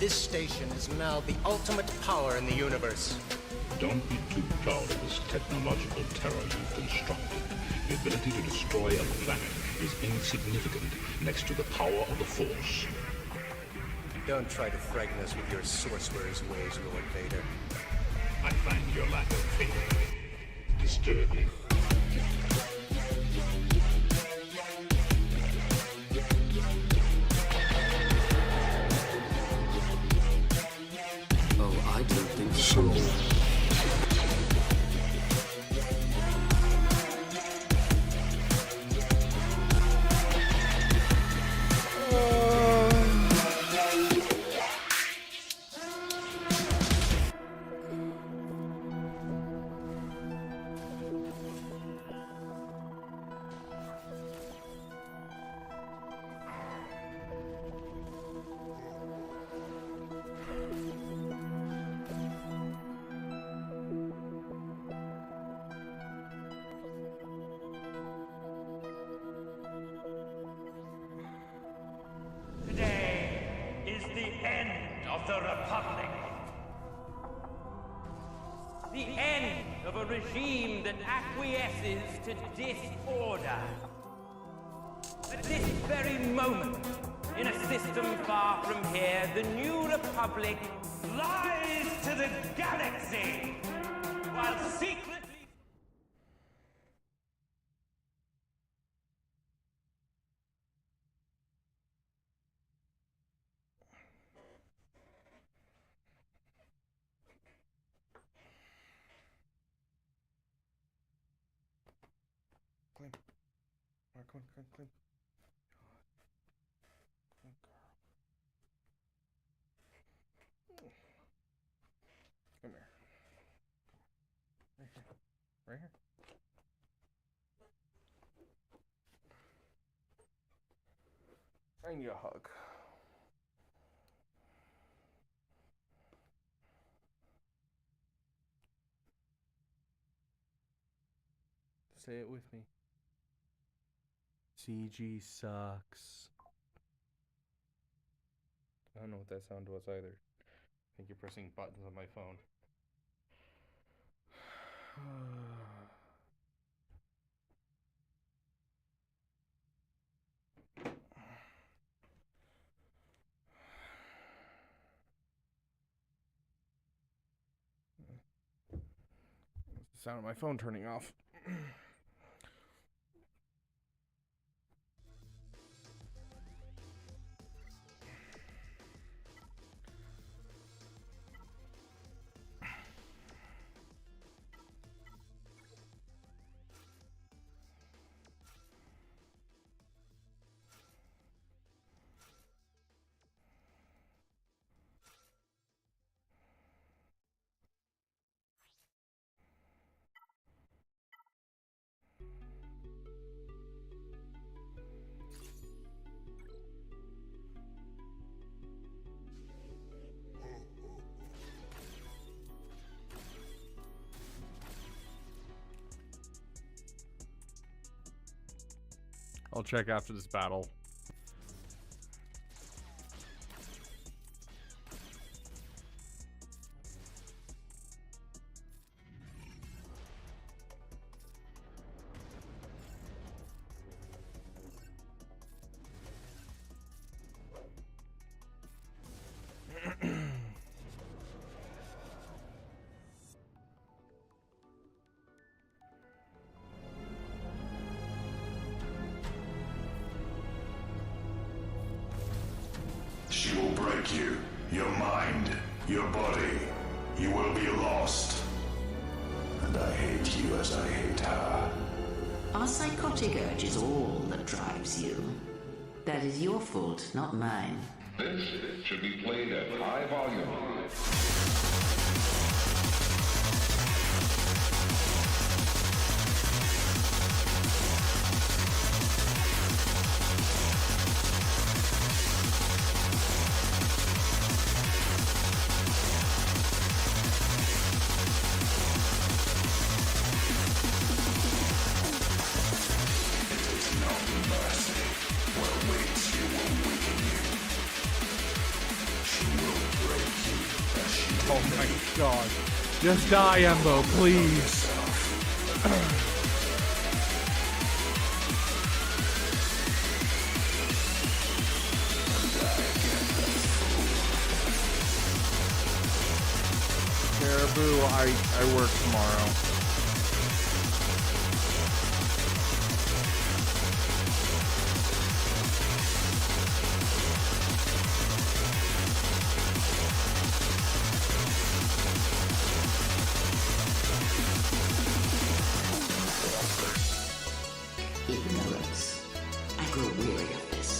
This station is now the ultimate power in the universe. Don't be too proud of this technological terror you've constructed. The ability to destroy a planet is insignificant next to the power of the Force. Don't try to frighten us with your sorcerer's ways, Lord Vader. I find your lack of faith disturbing. Oh, I don't think so. The end of a regime that acquiesces to disorder. At this very moment, in a system far from here, the New Republic lies to the galaxy, while secretly... Climb. Alright, come on, climb. Good girl. Come here. Right here. I need a hug. Say it with me. CG sucks. I don't know what that sound was either. I think you're pressing buttons on my phone. That's the sound of my phone turning off. I'll check after this battle. She will break you, your mind, your body. You will be lost. And I hate you as I hate her. Our psychotic urge is all that drives you. That is your fault, not mine. This should be played at high volume. Oh my god. Just die, Embo, please. Caribou, I work tomorrow. Ignorance. I grow weary of this.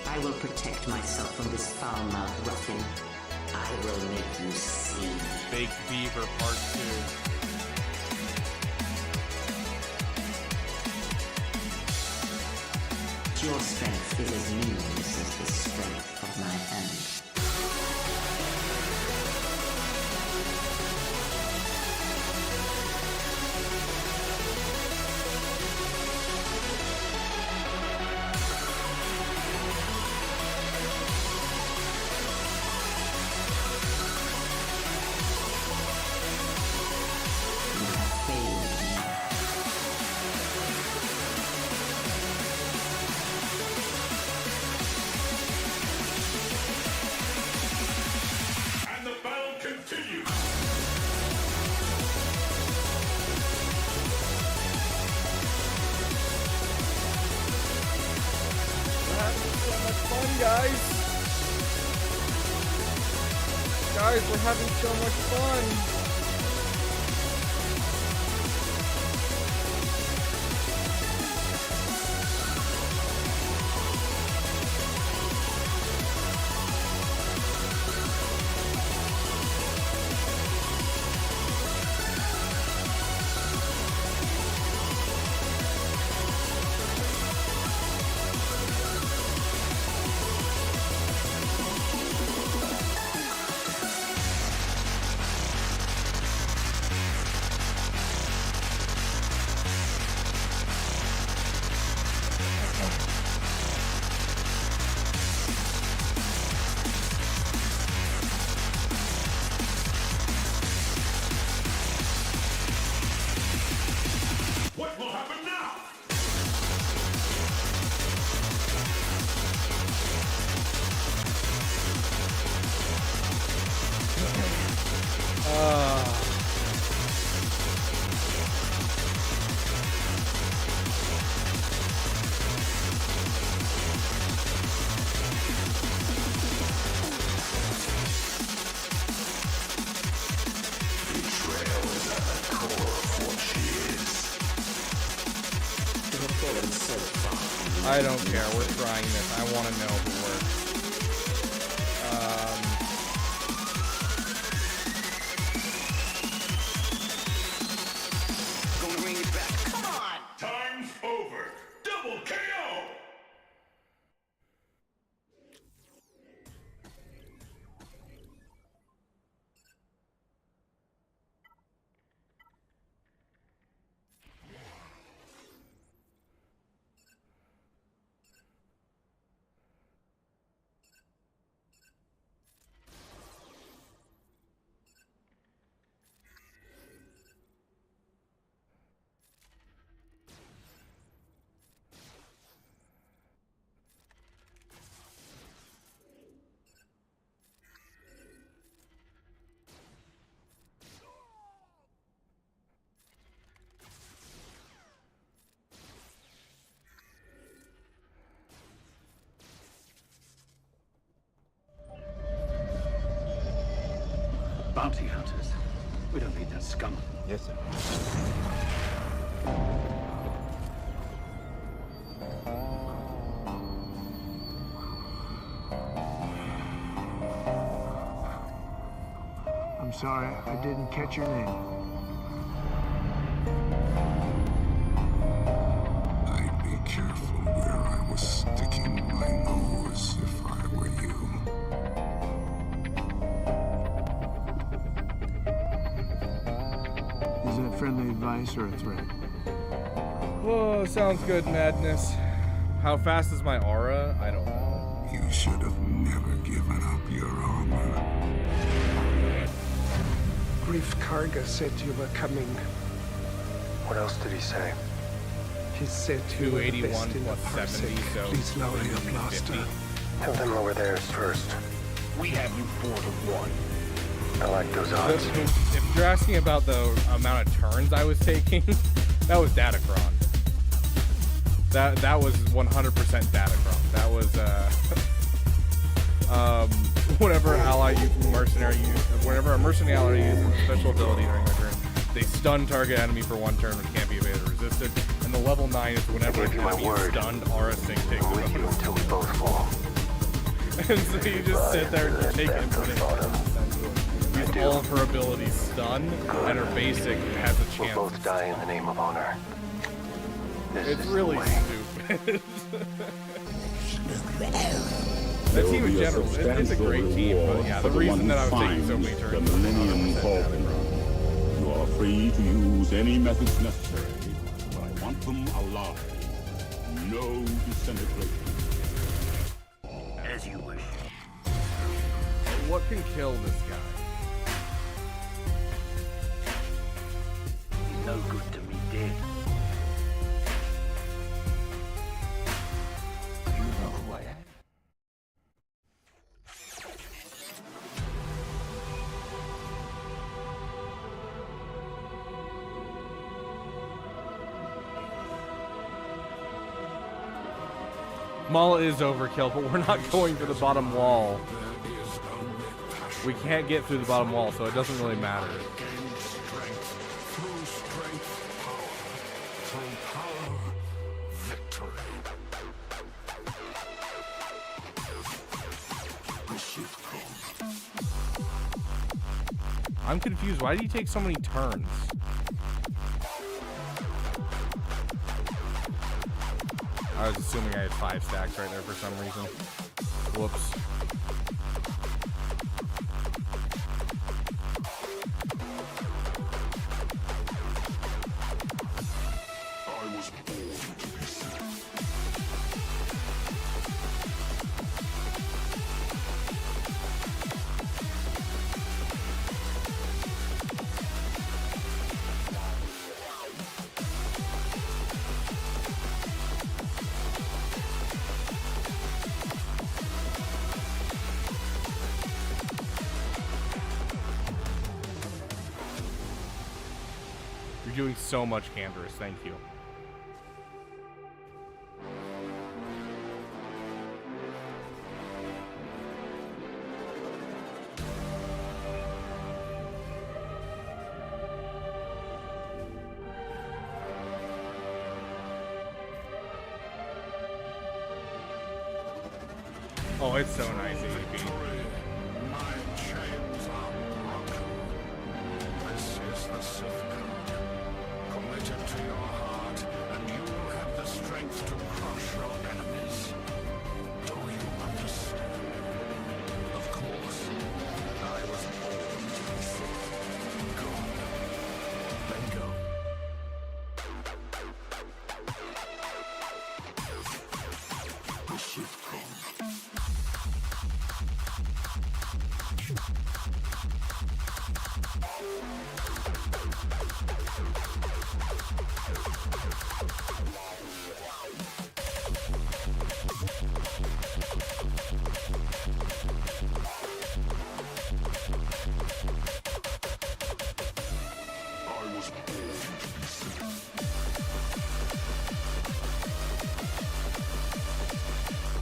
I will protect myself from this foul-mouthed ruffian. I will make you see. Baked Beaver Part 2. Your strength is as meaningless as the strength of my hand. guys. Guys, we're having so much fun. What will happen now? Betrayal is at the core of what she is. I don't care. We're trying this. I want to know if it works. Gonna bring it back. Come on! Time's over. Double KO! Bounty hunters. We don't need that scum. Yes, sir. I'm sorry, I didn't catch your name. I'd be careful where I was sticking my nose if I were you. Is that friendly advice or a threat? Oh, sounds good, Madness. How fast is my aura? I don't know. You should have never given up your armor. Grief Karga said you were coming. What else did he say? He said you were the 281 best in the plus 70, parsec. so Please lower your 50. blaster. Tell them lower theirs first. We have you 4-1. I like those odds. If you're asking about the amount of turns I was taking, that was Datacron. That was 100% Datacron. That was whenever whenever a mercenary uses a special ability during their turn, they stun target enemy for 1 turn, which can't be evaded or resisted. And the level 9 is whenever an enemy is stunned, aura sync takes I'm with you until we both fall. And so you just sit there and take infinite use all of her abilities stun, and her basic has a chance. We'll both die in the name of honor. It's really stupid. That team in general, it's a great team, but yeah, the reason that I was taking so many turns the Millennium Falcon. You are free to use any methods necessary, but I want them alive. No disintegration. As you wish. What can kill this guy? He's no good to me dead. You know who I am. Maul is overkill, but we're not going for the bottom wall. We can't get through the bottom wall, so it doesn't really matter. I'm confused. Why did he take so many turns? I was assuming I had 5 stacks right there for some reason. Whoops. Doing so much Canderous, thank you. Oh, it's so nice, ADP. To your heart, and you will have the strength to crush your enemies. Do you understand? Of course. I was born to be sick. Go. Let go. The shift comes.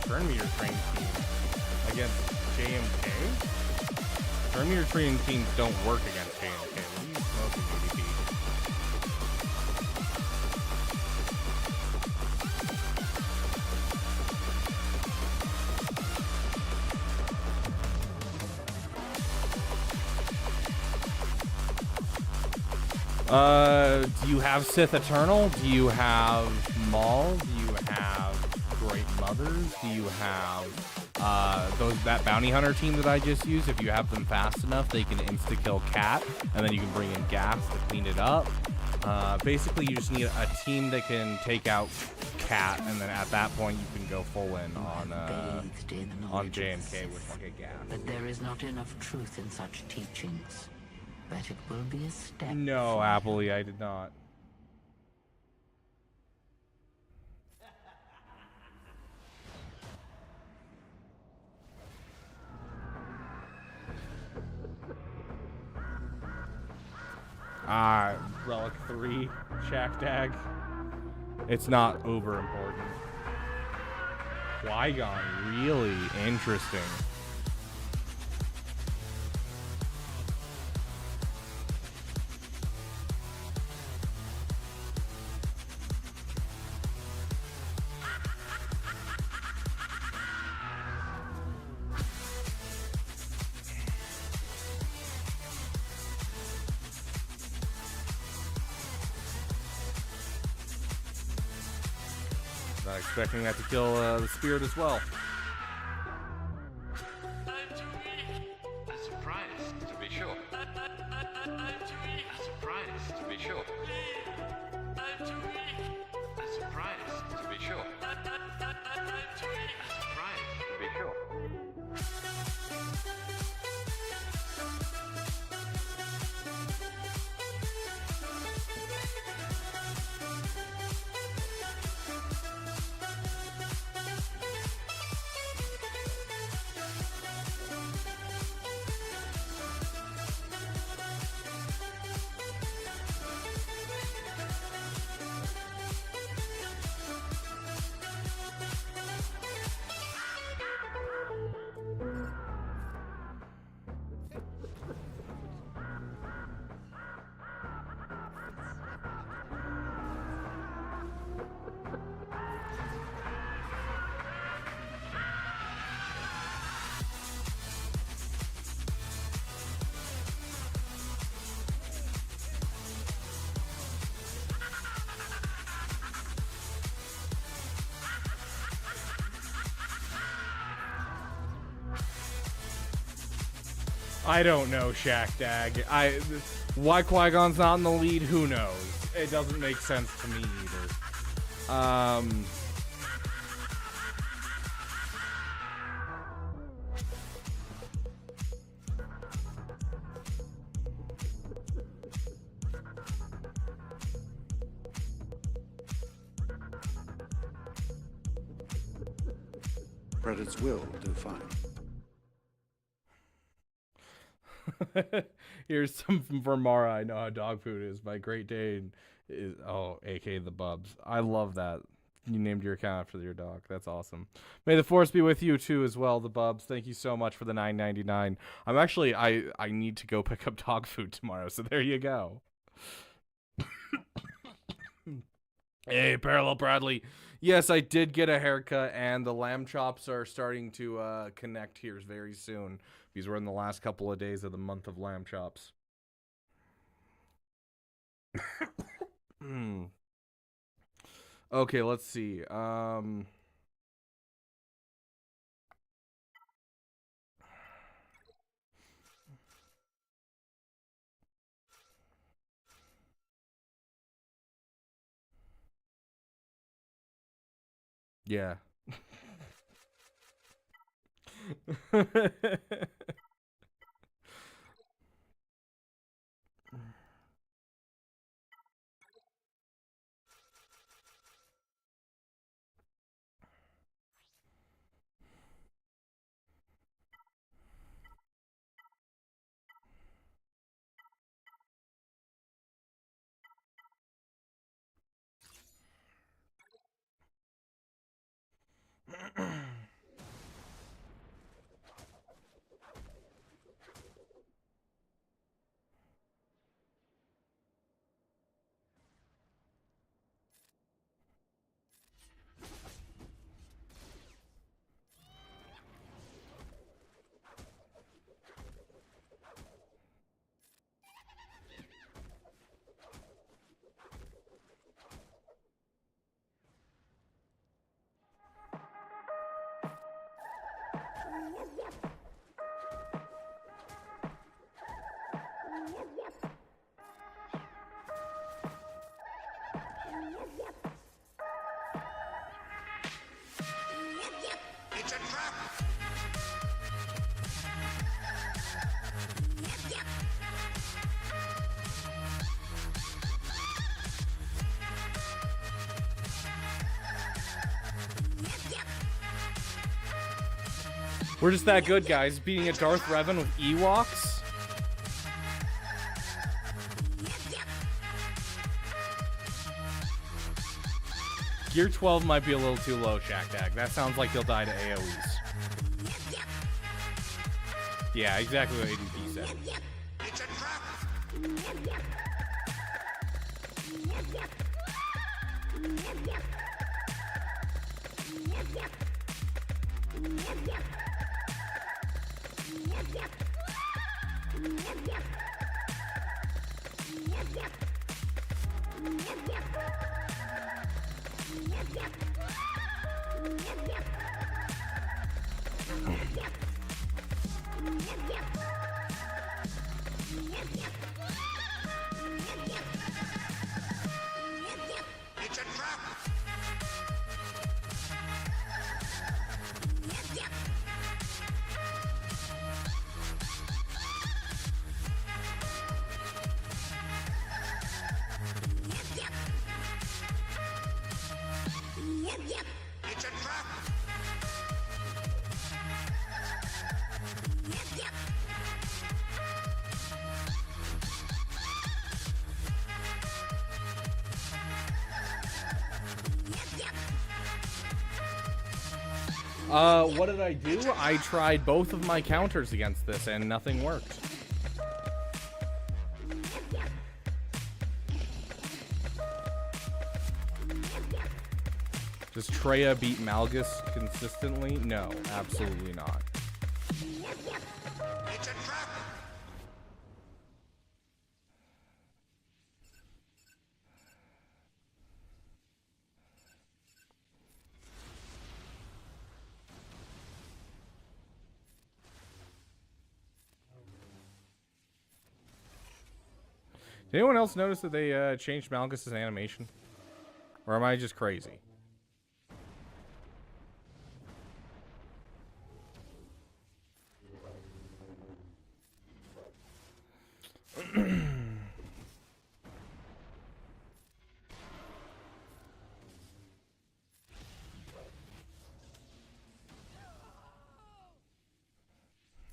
Turn meter train team against JMK? Turn meter train teams don't work against JMK. What are you smoking, ADP? Do you have Sith Eternal? Do you have Maul? Do you have Great Mothers? Do you have that bounty hunter team that I just used? If you have them fast enough, they can insta-kill Cat, and then you can bring in gas to clean it up. Basically, you just need a team that can take out Cat, and then at that point, you can go full in on JMK with like a gas. But there is not enough truth in such teachings. But it will be a step. No, Appley, I did not. Relic 3, Shack-Dag. It's not uber important. Qui-Gon, really interesting. Not expecting that to kill the spirit as well. A surprise, to be sure. A surprise, to be sure. A surprise, to be sure. A surprise, to be sure. I don't know, Shaq Dag. Why Qui-Gon's not in the lead, who knows? It doesn't make sense to me either. Credits will do fine. Here's something for Mara. I know how dog food is. My Great Dane is, aka the Bubs. I love that. You named your account after your dog. That's awesome. May the force be with you too as well, the Bubs. Thank you so much for the $9.99. I'm actually I need to go pick up dog food tomorrow, so there you go. Hey, Parallel Bradley. Yes, I did get a haircut, and the lamb chops are starting to connect here very soon. These were in the last couple of days of the month of lamb chops. Okay, let's see. Yeah. It's a trap! We're just that good, guys. Beating a Darth Revan with Ewoks. Gear 12 might be a little too low, Shaq Dag. That sounds like he'll die to AoEs. Yeah, exactly what ADP said. It's a trap! It's a trap! It's a trap! What did I do? I tried both of my counters against this and nothing worked. Does Treya beat Malgus consistently? No, absolutely not. It's a trap! Did anyone else notice that they changed Malchus's animation? Or am I just crazy?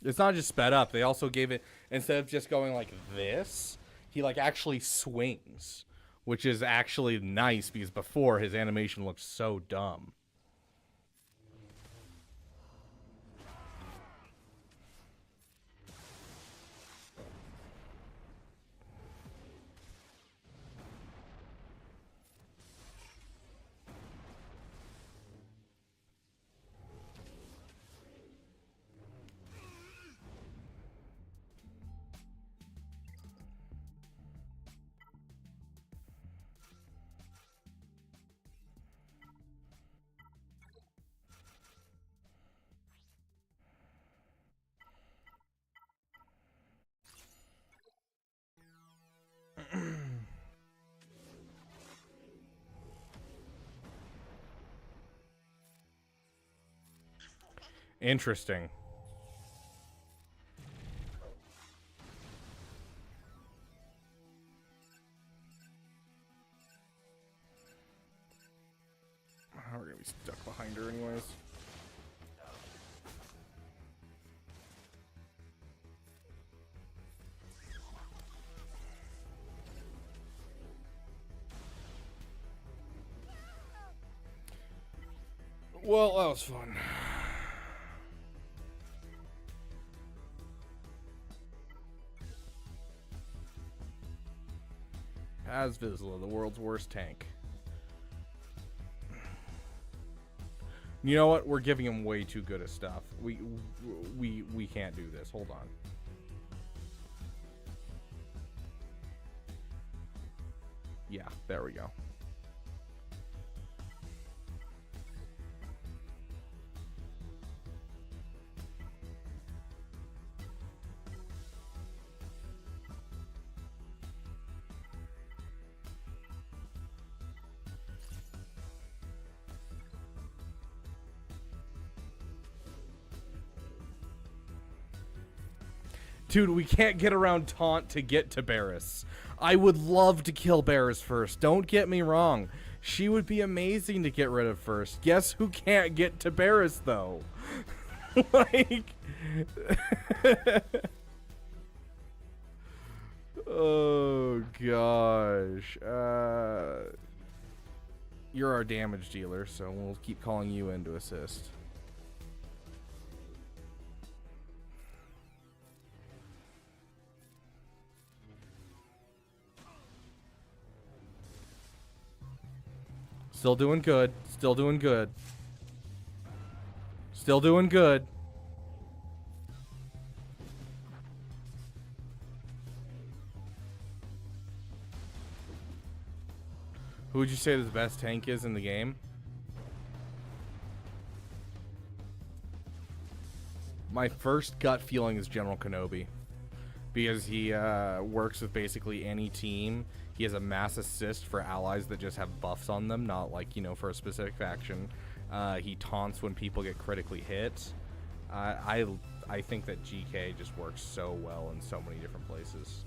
It's not just sped up. They also gave it, instead of just going like this, he like actually swings, which is actually nice because before his animation looked so dumb. Interesting. We're gonna be stuck behind her anyways. Well, that was fun. As Vizsla, the world's worst tank. You know what? We're giving him way too good of stuff. We can't do this. Hold on. Yeah, there we go. Dude, we can't get around taunt to get to Barris. I would love to kill Barris first. Don't get me wrong. She would be amazing to get rid of first. Guess who can't get to Barris, though? Like... oh, gosh. You're our damage dealer, so we'll keep calling you in to assist. Still doing good. Still doing good. Still doing good. Who would you say the best tank is in the game? My first gut feeling is General Kenobi. Because he works with basically any team. He has a mass assist for allies that just have buffs on them, not like, you know, for a specific faction. He taunts when people get critically hit. I think that GK just works so well in so many different places.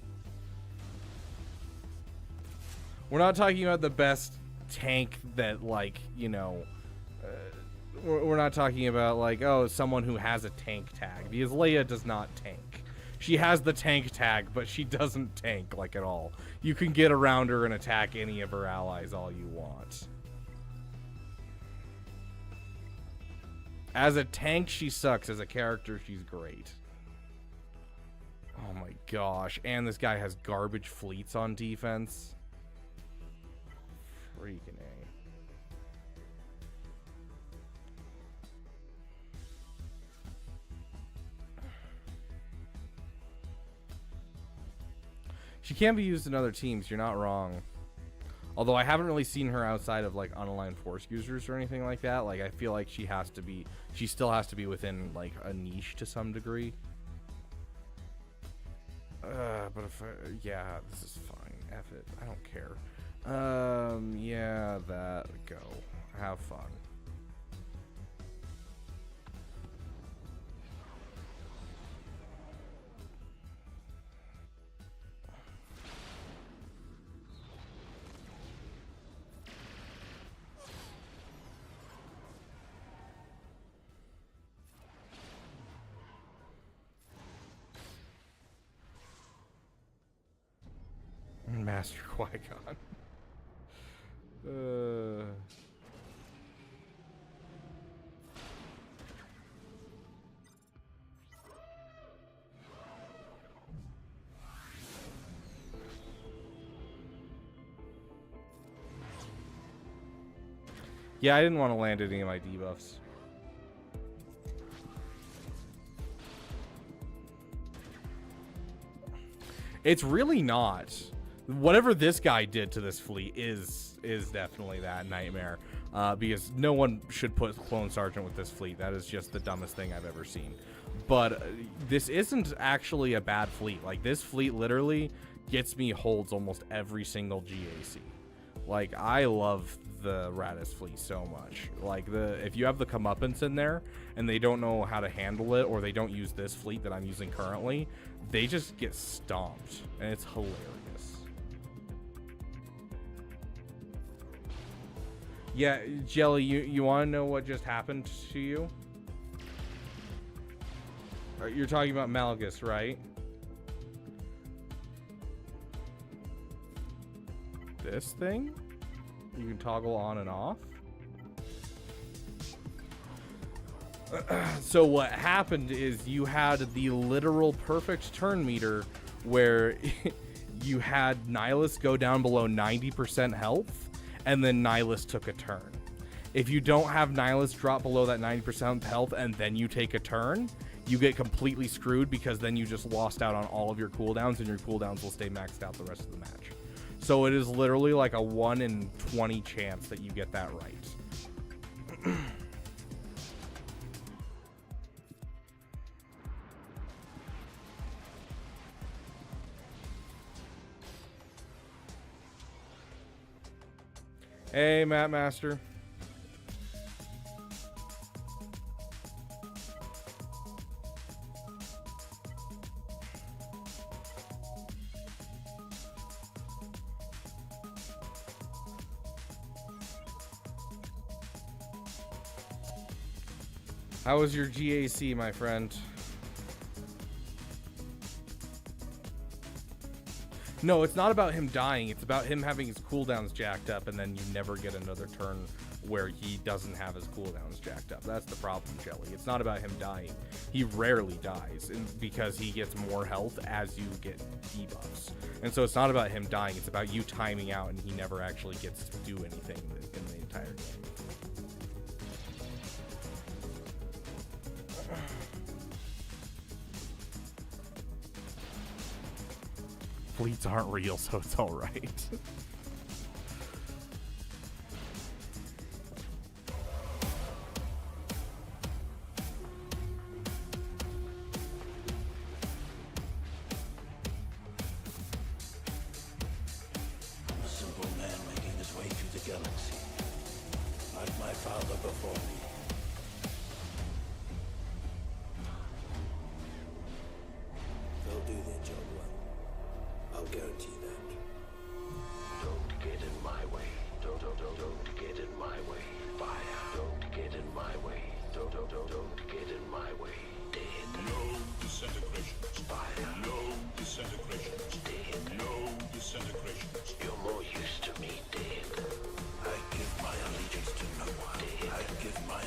We're not talking about the best tank that, like, you know... we're not talking about, like, oh, someone who has a tank tag. Because Leia does not tank. She has the tank tag, but she doesn't tank, like, at all. You can get around her and attack any of her allies all you want. As a tank, she sucks. As a character, she's great. Oh my gosh. And this guy has garbage fleets on defense. Freaking A. She can be used in other teams, you're not wrong. Although I haven't really seen her outside of like unaligned force users or anything like that. Like I feel like she still has to be within like a niche to some degree. But if yeah, this is fine. F it. I don't care. Yeah, that. Go. Have fun. Master Qui-Gon. Yeah, I didn't want to land any of my debuffs. It's really not. Whatever this guy did to this fleet is definitely that nightmare. Because no one should put Clone Sergeant with this fleet. That is just the dumbest thing I've ever seen. But this isn't actually a bad fleet. Like, this fleet literally gets me holds almost every single GAC. Like, I love the Radis fleet so much. Like, if you have the comeuppance in there and they don't know how to handle it, or they don't use this fleet that I'm using currently, they just get stomped, and it's hilarious. Yeah, Jelly, you want to know what just happened to you? You're talking about Malgus, right? This thing? You can toggle on and off? So what happened is you had the literal perfect turn meter where you had Nihilus go down below 90% health, and then Nihilus took a turn. If you don't have Nihilus drop below that 90% health and then you take a turn, you get completely screwed, because then you just lost out on all of your cooldowns, and your cooldowns will stay maxed out the rest of the match. So it is literally like a 1 in 20 chance that you get that right. Hey, Matt Master. How was your GAC, my friend? No, it's not about him dying. It's about him having his cooldowns jacked up, and then you never get another turn where he doesn't have his cooldowns jacked up. That's the problem, Jelly. It's not about him dying. He rarely dies because he gets more health as you get debuffs. And so it's not about him dying. It's about you timing out, and he never actually gets to do anything in the entire game. Fleets aren't real, so it's all right. A simple man making his way through the galaxy, like my father before me. They'll do their job well. I'll guarantee that. Don't get in my way. Don't get in my way. Fire. Don't get in my way. Don't get in my way. Dead. No disintegrations. Fire. No disintegrations. Dead. No disintegrations. You're more used to me, dead. I give my allegiance to no one. Dead. I give my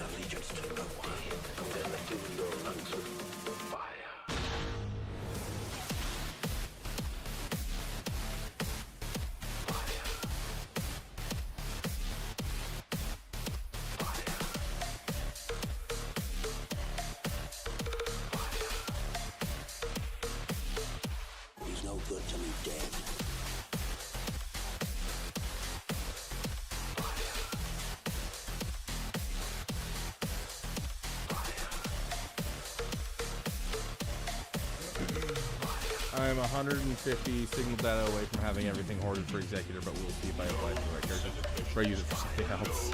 I'm 150 signal data away from having everything hoarded for Executor, but we'll see if I apply it to the right character. Or use it for something else.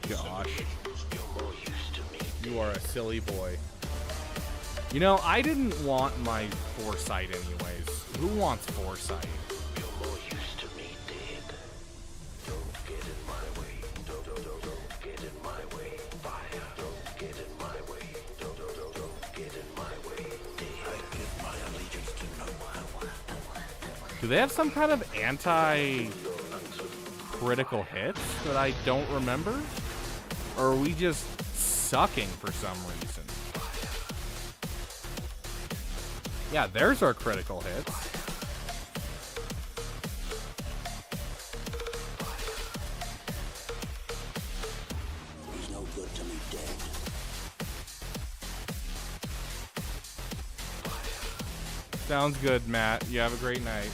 Gosh. You are a silly boy. You know, I didn't want my foresight anyways. Who wants foresight? Do they have some kind of anti-critical hits that I don't remember? Or are we just sucking for some reason? Yeah, there's our critical hits. He's no good to me dead. Sounds good, Matt. You have a great night.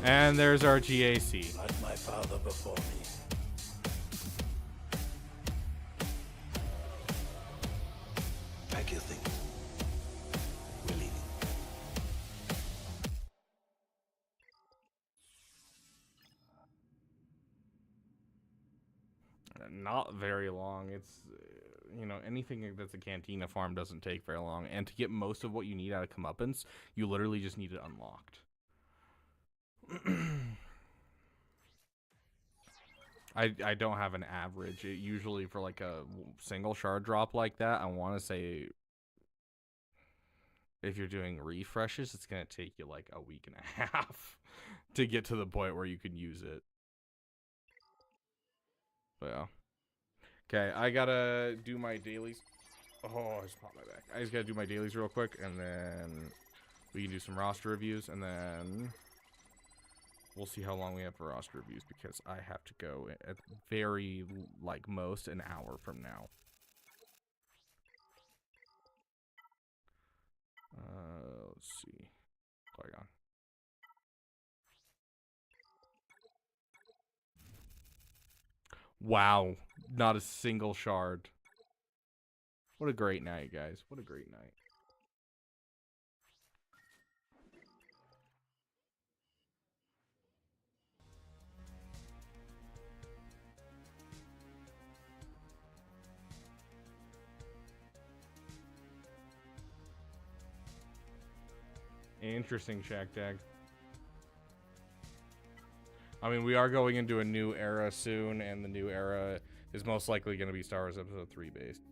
And there's our GAC. Like my father before me. Pack your things. We're leaving. Not very long. It's, you know, anything that's a cantina farm doesn't take very long. And to get most of what you need out of comeuppance, you literally just need it unlocked. I don't have an average. It usually for like a single shard drop like that, I want to say if you're doing refreshes, it's going to take you like a week and a half to get to the point where you can use it. But yeah. Okay, I gotta do my dailies. Oh, I just popped my back. I just gotta do my dailies real quick, and then we can do some roster reviews, and then we'll see how long we have for roster reviews, because I have to go at very, like, most an hour from now. Let's see. Qui-Gon. Wow, not a single shard. What a great night, guys. What a great night. Interesting, Shack Tag. I mean, we are going into a new era soon, and the new era is most likely going to be Star Wars Episode 3 based.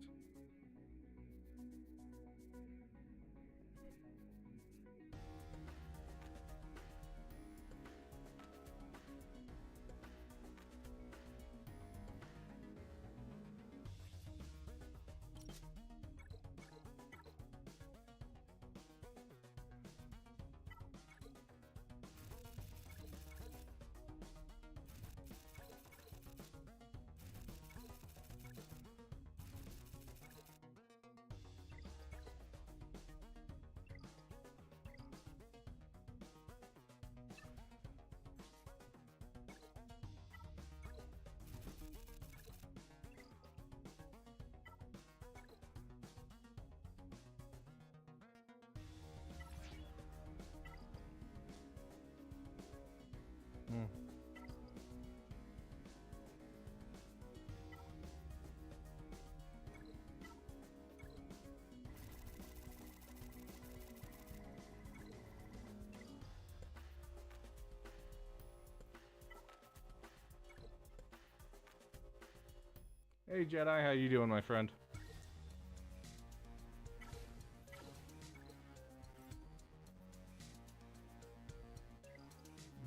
Hey Jedi, how you doing, my friend?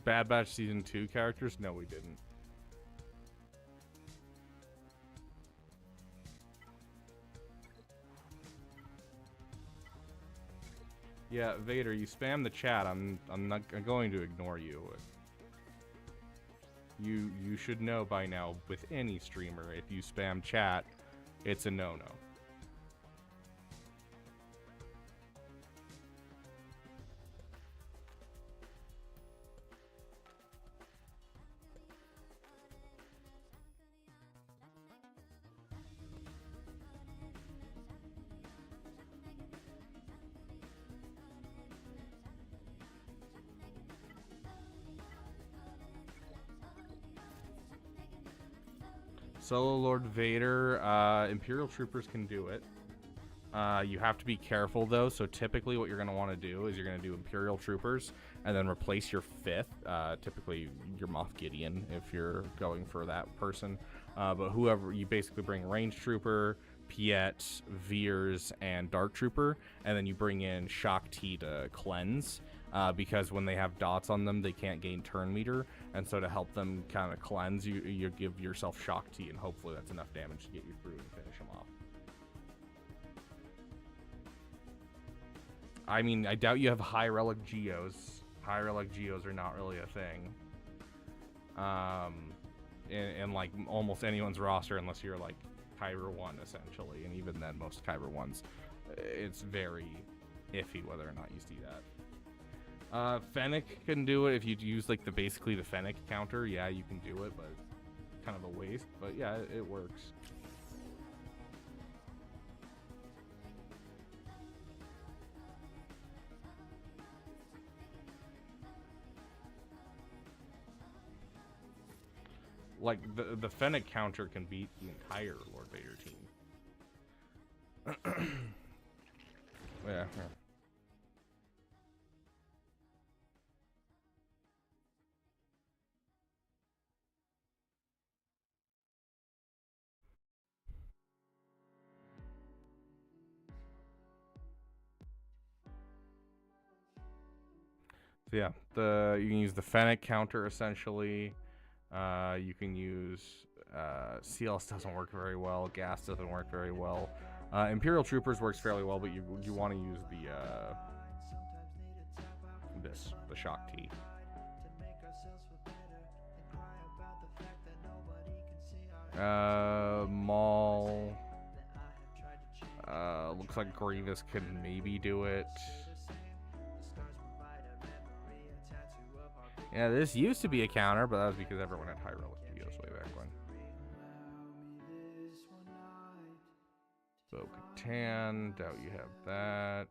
Bad Batch Season 2 characters? No, we didn't. Yeah, Vader, you spam the chat. I'm going to ignore you. You should know by now, with any streamer, if you spam chat, it's a no-no. Solo Lord Vader, Imperial Troopers can do it. You have to be careful though, so typically what you're going to want to do is you're going to do Imperial Troopers and then replace your 5th, typically your Moff Gideon if you're going for that person. But whoever, you basically bring Range Trooper, Piet, Veers, and Dark Trooper, and then you bring in Shock T to cleanse, because when they have dots on them, they can't gain turn meter, and so to help them kind of cleanse, you give yourself Shock T, and hopefully that's enough damage to get you through and finish them off. I mean, I doubt you have high relic Geos. High relic Geos are not really a thing. In like almost anyone's roster, unless you're like Kyber 1 essentially, and even then most Kyber 1s, it's very iffy whether or not you see that. Fennec can do it if you use like basically the Fennec counter. Yeah, you can do it, but it's kind of a waste. But yeah, it works. Like the Fennec counter can beat the entire Lord Vader team. Yeah. So yeah, you can use the Fennec counter essentially. You can use CLS doesn't work very well. Gas doesn't work very well. Imperial Troopers works fairly well, but you want to use the Shock T. Maul. Looks like Grievous can maybe do it. Yeah, this used to be a counter, but that was because everyone had high relic Geos way back when. Bo-Katan, doubt you have that.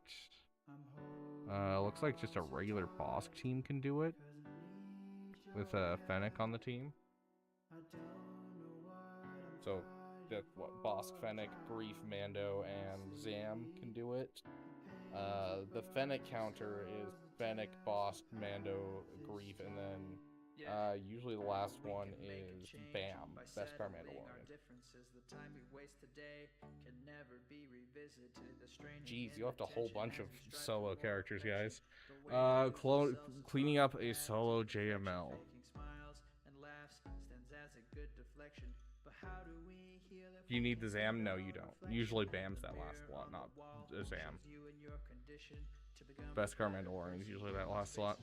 Looks like just a regular Bosk team can do it with Fennec on the team. So that's what Bosk, Fennec, Grief, Mando, and Zam can do it. The Fennec counter is Fennec, Bosk, Mando, Grief, and then usually the last one is Bam, Beskar Mandalorian. Jeez, you have a whole bunch of solo characters, guys. Cleaning up a solo JML. Do you need the Zam? No, you don't. Usually Bam's that last slot, not Zam. Beskar Mandalorian is usually that last slot.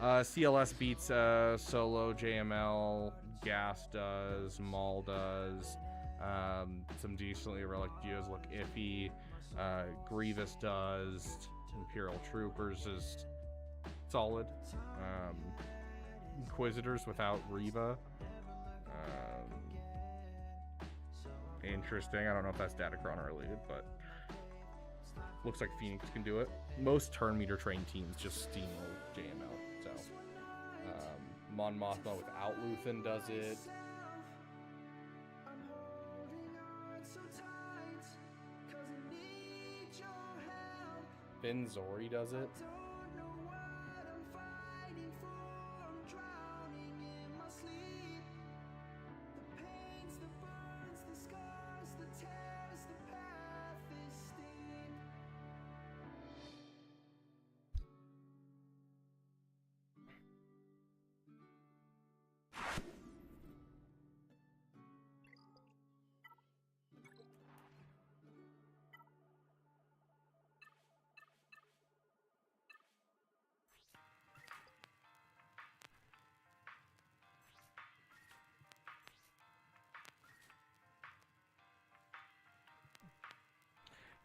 CLS beats solo JML. Gas does. Maul does. Some decently relic Geos look iffy. Grievous does. Imperial Troopers is solid. Inquisitors without Reva. Interesting. I don't know if that's Datacron related, but looks like Phoenix can do it. Most turn meter trained teams just steamroll JML. So Mon Mothma without Luthen does it. Bin Zori does it.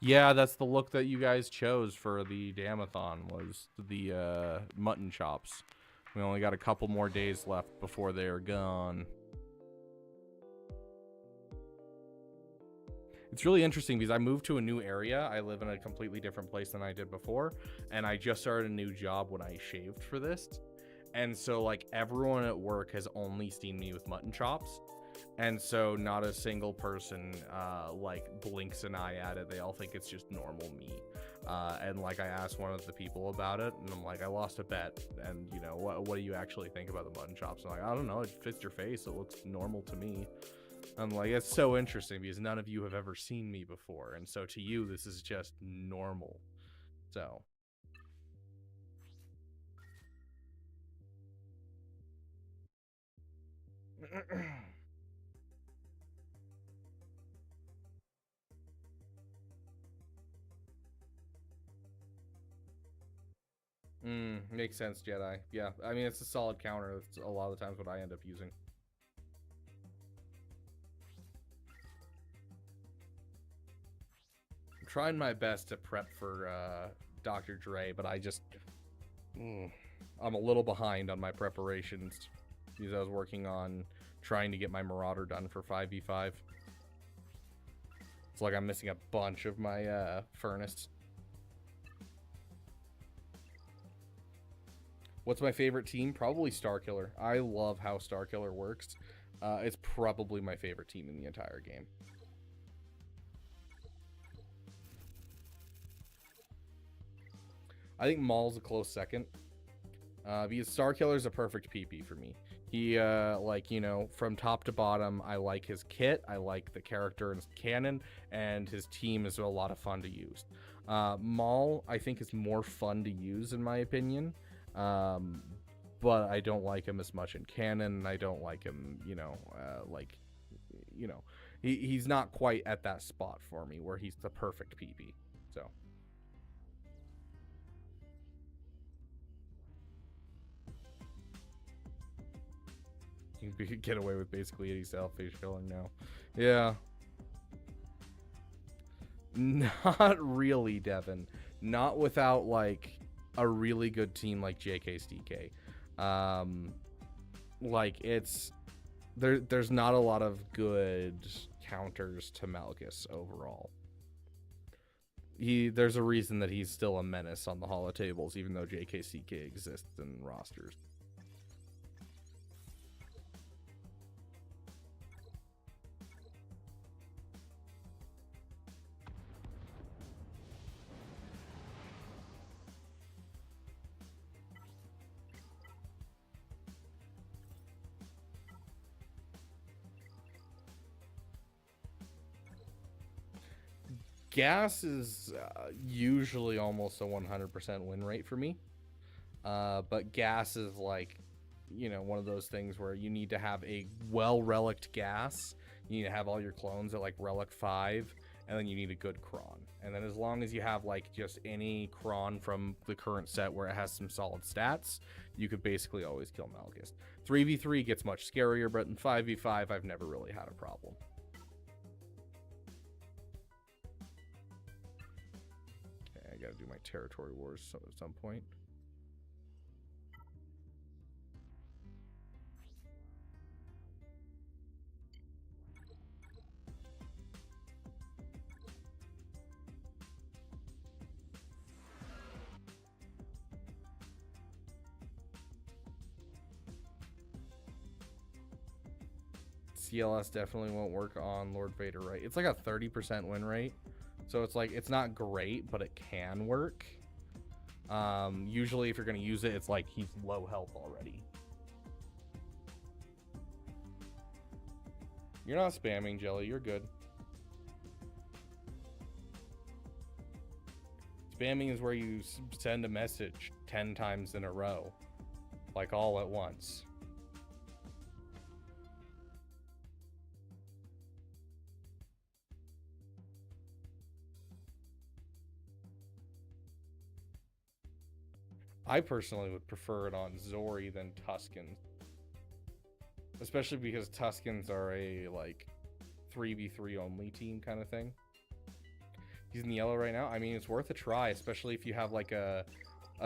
Yeah, that's the look that you guys chose for the Damathon, was the mutton chops. We only got a couple more days left before they're gone. It's really interesting because I moved to a new area. I live in a completely different place than I did before, and I just started a new job when I shaved for this. And so like everyone at work has only seen me with mutton chops. And so not a single person like blinks an eye at it. They all think it's just normal meat. And like I asked one of the people about it, and I'm like, I lost a bet, and you know, what do you actually think about the mutton chops? I'm like, I don't know, it fits your face, it looks normal to me. I'm like, it's so interesting because none of you have ever seen me before, and so to you this is just normal. So makes sense, Jedi. Yeah, I mean, it's a solid counter. That's a lot of the times what I end up using. I'm trying my best to prep for Dr. Dre, but I just I'm a little behind on my preparations because I was working on trying to get my Marauder done for 5v5. It's like I'm missing a bunch of my furnace. What's my favorite team? Probably Starkiller. I love how Starkiller works. It's probably my favorite team in the entire game. I think Maul's a close second. Because Starkiller's a perfect PP for me. He, like, you know, from top to bottom, I like his kit, I like the character and his canon, and his team is a lot of fun to use. Maul, I think, is more fun to use, in my opinion. But I don't like him as much in canon, and I don't like him, you know, like, you know, he's not quite at that spot for me where he's the perfect PP, so. You can get away with basically any self-face killing now. Yeah. Not really, Devin. Not without, like, a really good team like JK's DK. Like, it's there's not a lot of good counters to Malgus overall. There's a reason that he's still a menace on the holotables, even though JKCK exists in rosters. Gas is usually almost a 100% win rate for me. But gas is like, you know, one of those things where you need to have a well-reliced gas. You need to have all your clones at like relic 5, and then you need a good cron. And then as long as you have like just any cron from the current set where it has some solid stats, you could basically always kill Malgus. 3v3 gets much scarier, but in 5v5 I've never really had a problem. I gotta do my territory wars at some point. CLS definitely won't work on Lord Vader, right? It's like a 30% win rate. So it's like, it's not great, but it can work. Usually if you're going to use it, it's like he's low health already. You're not spamming, Jelly. You're good. Spamming is where you send a message 10 times in a row. Like all at once. I personally would prefer it on Zori than Tusken. Especially because Tuskens are a, like, 3v3 only team kind of thing. He's in the yellow right now. I mean, it's worth a try, especially if you have, like, a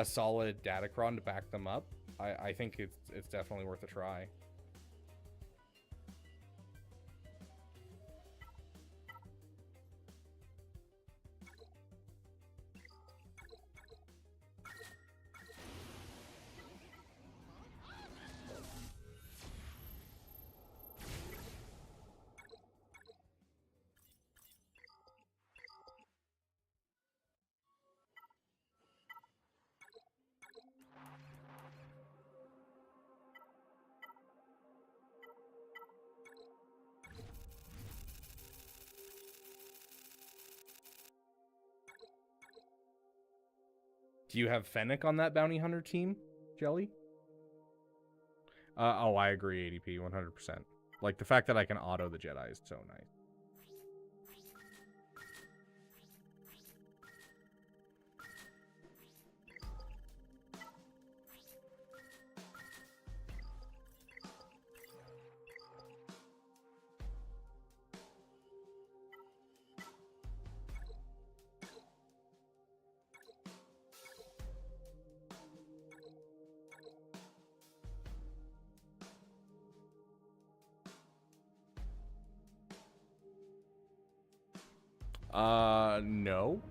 solid Datacron to back them up. I think it's definitely worth a try. Do you have Fennec on that bounty hunter team, Jelly? Oh, I agree, ADP, 100%. Like, the fact that I can auto the Jedi is so nice. No,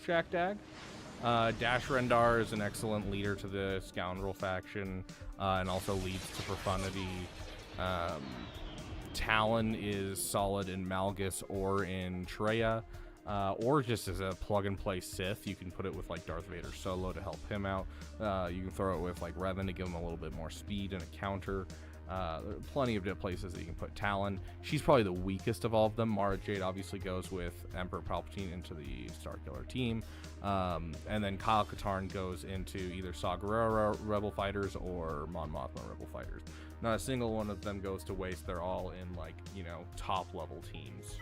Shaq Dash Rendar is an excellent leader to the Scoundrel faction, and also leads to Profundity. Talon is solid in Malgus or in Treya, or just as a plug-and-play Sith. You can put it with, like, Darth Vader Solo to help him out. You can throw it with, like, Revan to give him a little bit more speed and a counter. There are plenty of different places that you can put Talon. She's probably the weakest of all of them. Mara Jade obviously goes with Emperor Palpatine into the Starkiller team. And then Kyle Katarn goes into either Saw Gerrera Rebel Fighters or Mon Mothma Rebel Fighters. Not a single one of them goes to waste. They're all in, like, you know, top level teams.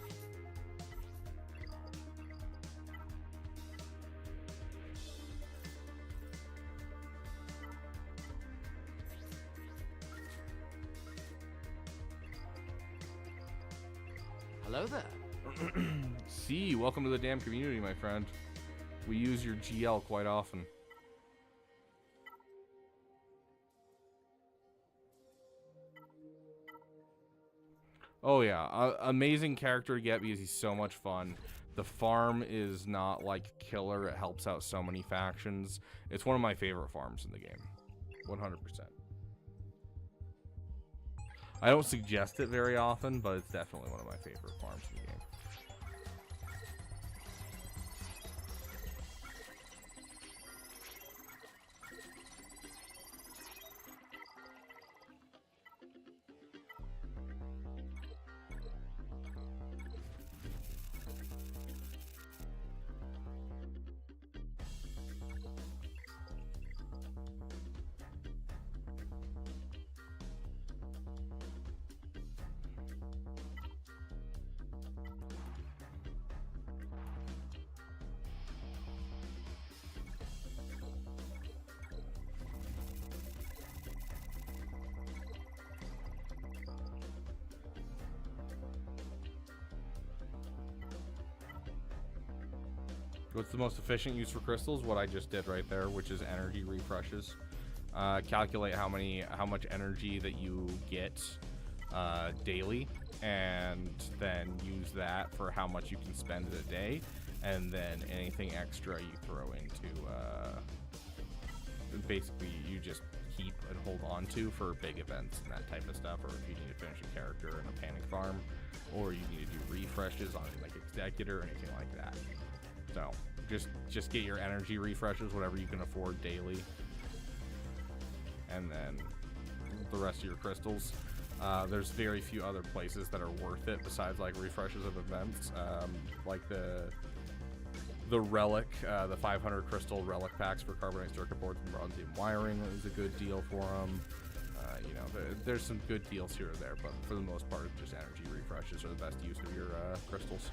Hello there. See, welcome to the damn community, my friend. We use your GL quite often. Oh yeah, amazing character to get because he's so much fun. The farm is not like killer, it helps out so many factions. It's one of my favorite farms in the game, 100%. I don't suggest it very often, but it's definitely one of my favorite farms in the game. What's the most efficient use for crystals? What I just did right there, which is energy refreshes. Calculate how much energy that you get daily, and then use that for how much you can spend in a day, and then anything extra you throw into basically you just keep and hold on to for big events and that type of stuff, or if you need to finish a character in a panic farm, or you need to do refreshes on like Executor or anything like that. So just get your energy refreshes, whatever you can afford daily, and then the rest of your crystals. There's very few other places that are worth it besides like refreshes of events, like the relic, the 500 crystal relic packs for carbonite circuit boards and bronzium wiring is a good deal for them. You know, there's some good deals here or there, but for the most part, just energy refreshes are the best use of your crystals.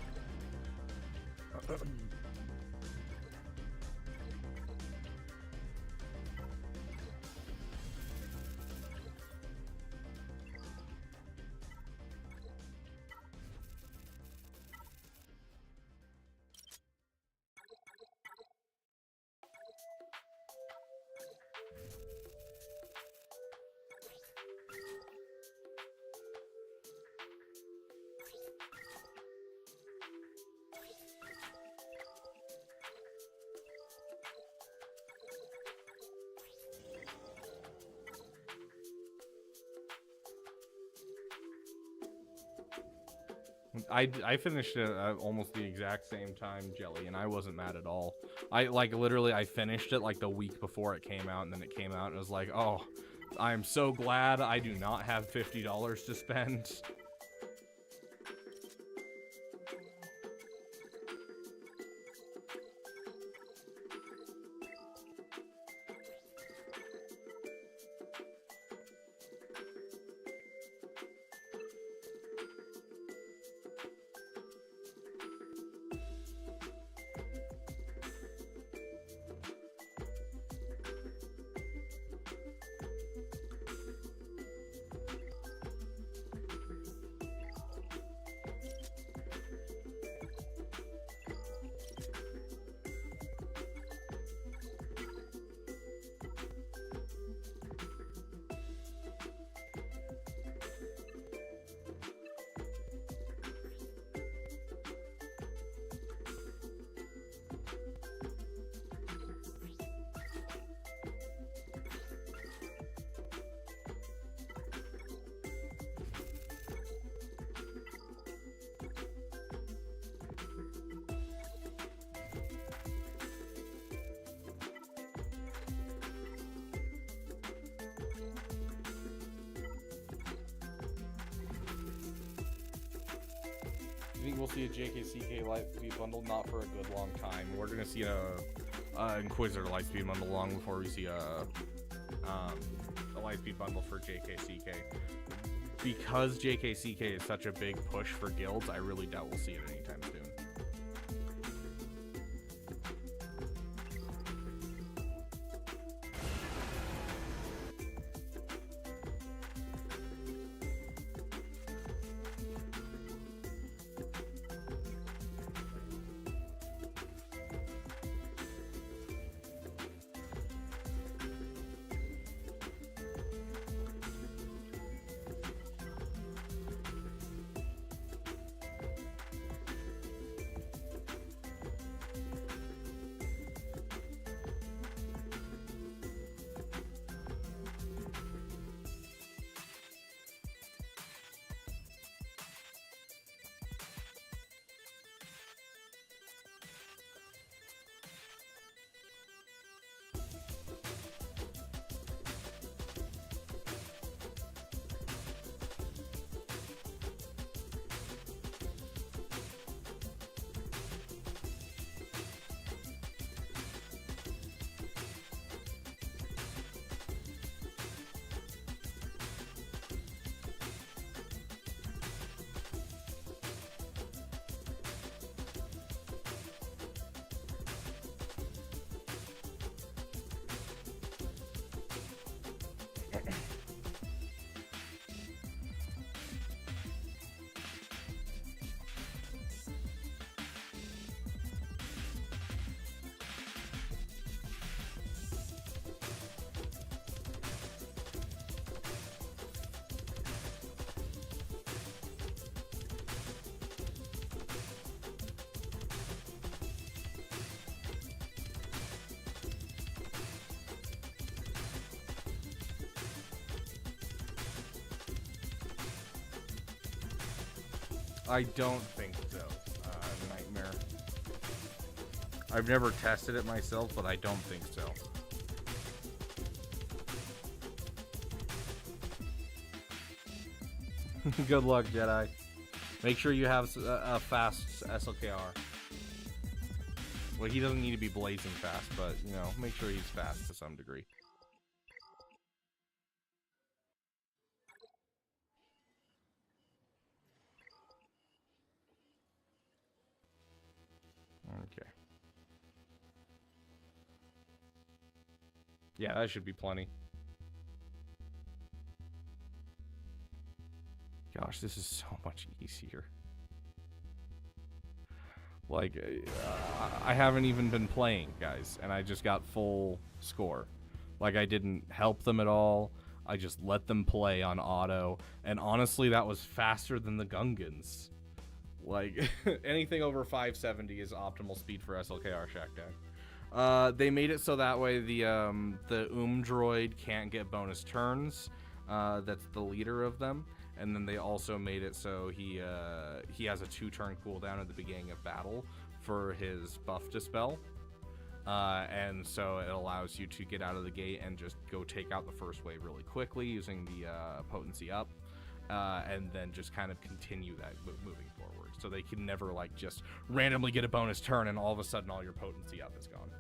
I finished it at almost the exact same time, Jelly, and I wasn't mad at all. I literally I finished it like the week before it came out, and then it came out and it was like, oh, I'm so glad I do not have $50 to spend. You think we'll see a JKCK Lightspeed bundle? Not for a good long time. We're gonna see a Inquisitor Lightspeed bundle long before we see a Lightspeed bundle for JKCK. Because JKCK is such a big push for guilds, I really doubt we'll see it anytime soon. I don't think so, Nightmare. I've never tested it myself, but I don't think so. Good luck, Jedi. Make sure you have a fast SLKR. Well, he doesn't need to be blazing fast, but, you know, make sure he's fast to some degree. Okay. Yeah, that should be plenty. Gosh, this is so much easier. Like, I haven't even been playing, guys, and I just got full score. Like, I didn't help them at all. I just let them play on auto, and honestly, that was faster than the Gungans. Like, anything over 570 is optimal speed for SLKR Shackdown. They made it so that way the droid can't get bonus turns. That's the leader of them. And then they also made it so he has a 2-turn cooldown at the beginning of battle for his buff dispel. And so it allows you to get out of the gate and just go take out the first wave really quickly using the potency up. And then just kind of continue that moving forward. So they can never, like, just randomly get a bonus turn and all of a sudden all your potency up is gone.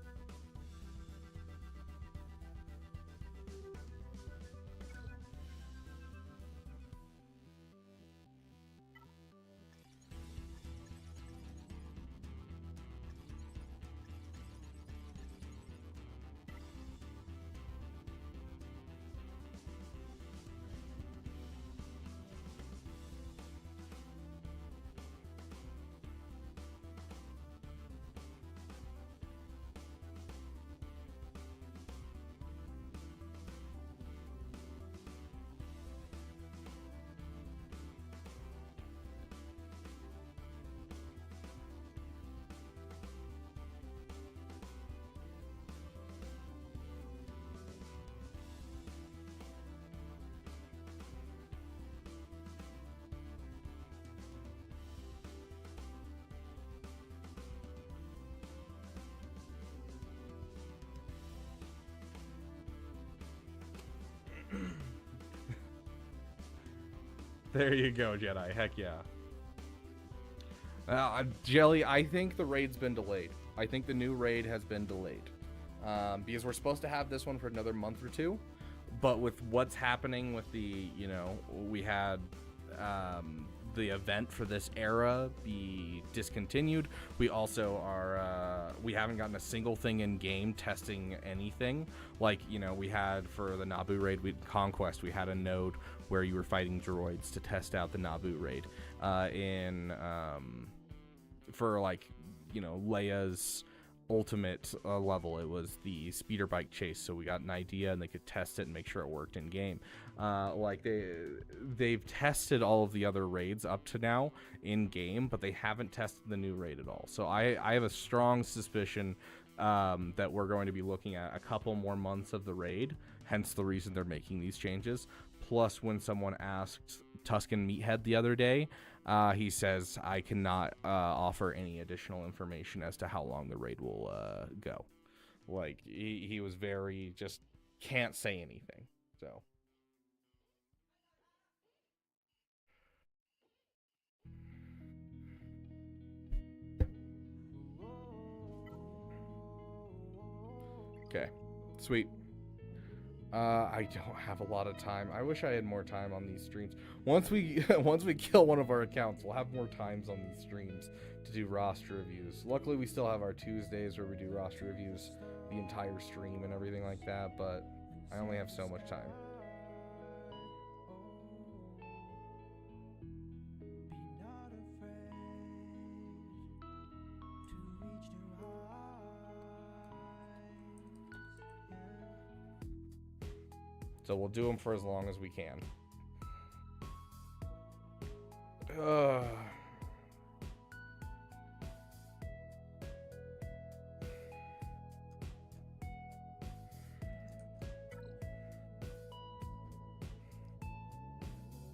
There you go, Jedi. Heck yeah. Jelly, I think the raid's been delayed. I think the new raid has been delayed. Because we're supposed to have this one for another month or two. But with what's happening with the, you know, we had the event for this era be discontinued. We also are, we haven't gotten a single thing in game testing anything. Like, you know, we had for the Naboo raid, Conquest, we had a node where you were fighting droids to test out the Naboo raid. For like, you know, Leia's ultimate level, it was the speeder bike chase, so we got an idea and they could test it and make sure it worked in game. Like they've tested all of the other raids up to now in game, but they haven't tested the new raid at all. So I have a strong suspicion that we're going to be looking at a couple more months of the raid, hence the reason they're making these changes. Plus, when someone asked Tusken Meathead the other day, he says, I cannot offer any additional information as to how long the raid will go. Like, he was very, just can't say anything. So. Okay, sweet. I don't have a lot of time. I wish I had more time on these streams. Once we kill one of our accounts, we'll have more times on these streams to do roster reviews. Luckily, we still have our Tuesdays where we do roster reviews the entire stream and everything like that, but I only have so much time. So we'll do them for as long as we can.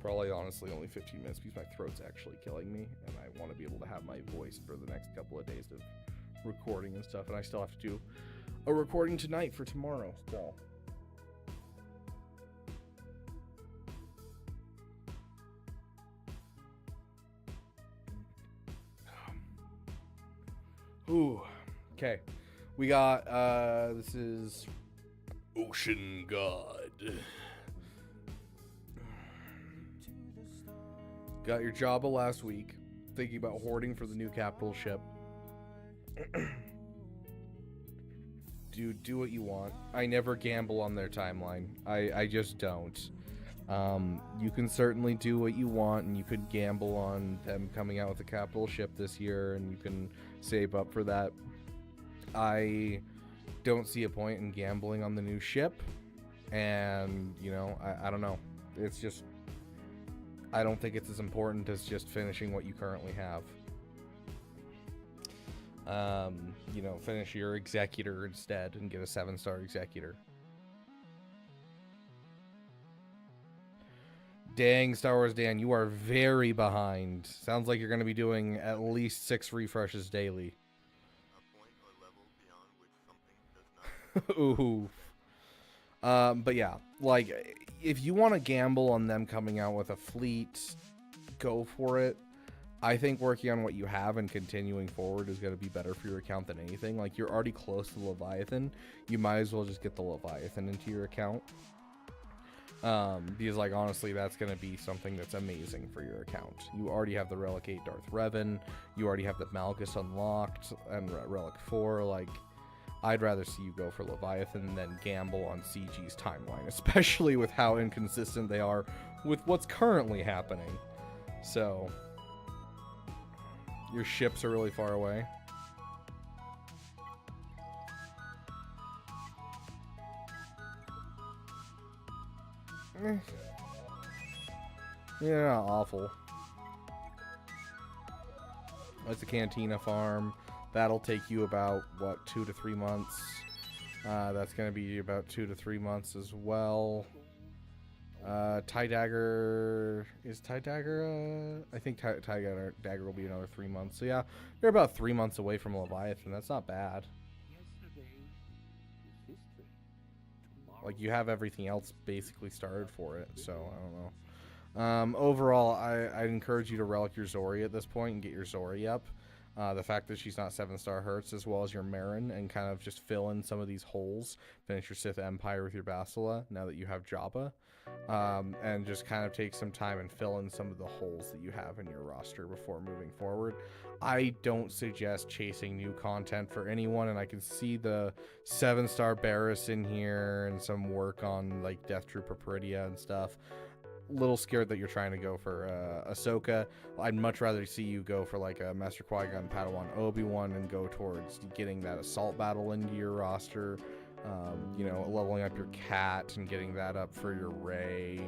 Probably, honestly, only 15 minutes because my throat's actually killing me, and I want to be able to have my voice for the next couple of days of recording and stuff, and I still have to do a recording tonight for tomorrow, so... Ooh, okay. We got, this is Ocean God. Got your Jabba last week, thinking about hoarding for the new capital ship. Dude, do what you want. I never gamble on their timeline. I just don't. You can certainly do what you want, and you could gamble on them coming out with a capital ship this year, and you can save up for that. I don't see a point in gambling on the new ship, and, you know, I don't know. It's just, I don't think it's as important as just finishing what you currently have. You know, finish your Executor instead and get a 7-star Executor. Dang, Star Wars Dan, you are very behind. Sounds like you're going to be doing at least 6 refreshes daily. Ooh. But yeah, like, if you want to gamble on them coming out with a fleet, go for it. I think working on what you have and continuing forward is going to be better for your account than anything. Like, you're already close to Leviathan. You might as well just get the Leviathan into your account. Because, like, honestly, that's going to be something that's amazing for your account. You already have the Relic 8 Darth Revan. You already have the Malgus unlocked and Relic 4. Like, I'd rather see you go for Leviathan than gamble on CG's timeline, especially with how inconsistent they are with what's currently happening. So, your ships are really far away. Yeah, not awful. That's a Cantina farm. That'll take you about, what, 2 to 3 months. That's going to be about 2 to 3 months as well. TIE Dagger... Is TIE Dagger... I think TIE Dagger will be another 3 months. So yeah, you're about 3 months away from Leviathan. That's not bad. Like, you have everything else basically started for it, so I don't know. Overall, I'd encourage you to relic your Zori at this point and get your Zori up. The fact that she's not 7-star hurts, as well as your Marin, and kind of just fill in some of these holes. Finish your Sith Empire with your Bastila now that you have Jabba. And just kind of take some time and fill in some of the holes that you have in your roster before moving forward. I don't suggest chasing new content for anyone, and I can see the 7-star Barriss in here and some work on like Death Trooper Peridia and stuff. Little scared that you're trying to go for Ahsoka. I'd much rather see you go for like a Master Qui-Gon, Padawan, Obi-Wan, and go towards getting that assault battle into your roster. You know, leveling up your Cat and getting that up for your Rey.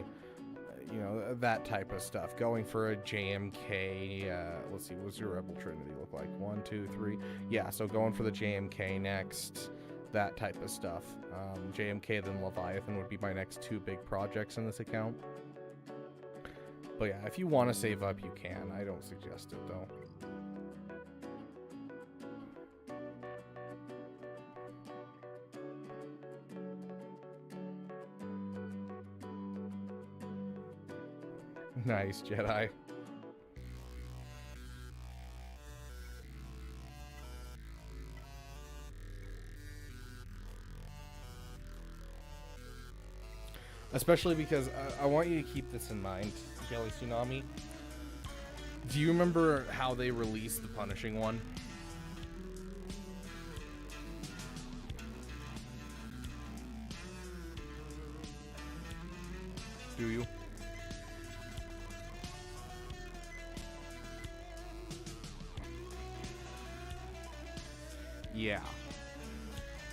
You know, that type of stuff. Going for a JMK. Let's see, what's your Rebel Trinity look like? 1, 2, 3. Yeah, so going for the JMK next. That type of stuff. JMK then Leviathan would be my next 2 big projects in this account. But yeah, if you want to save up, you can. I don't suggest it, though. Nice, Jedi. Especially because I want you to keep this in mind, Jelly Tsunami. Do you remember how they released the Punishing One? Do you? Yeah.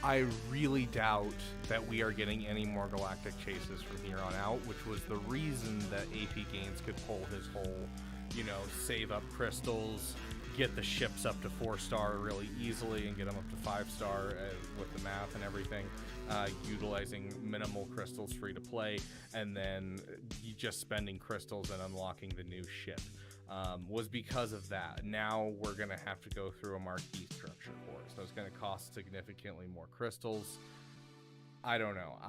I really doubt that we are getting any more galactic chases from here on out, which was the reason that AP Gaines could pull his whole, you know, save up crystals, get the ships up to 4-star really easily, and get them up to 5-star with the math and everything, utilizing minimal crystals free to play, and then just spending crystals and unlocking the new ship. Was because of that. Now we're going to have to go through a marquee structure for it. So it's going to cost significantly more crystals. I don't know.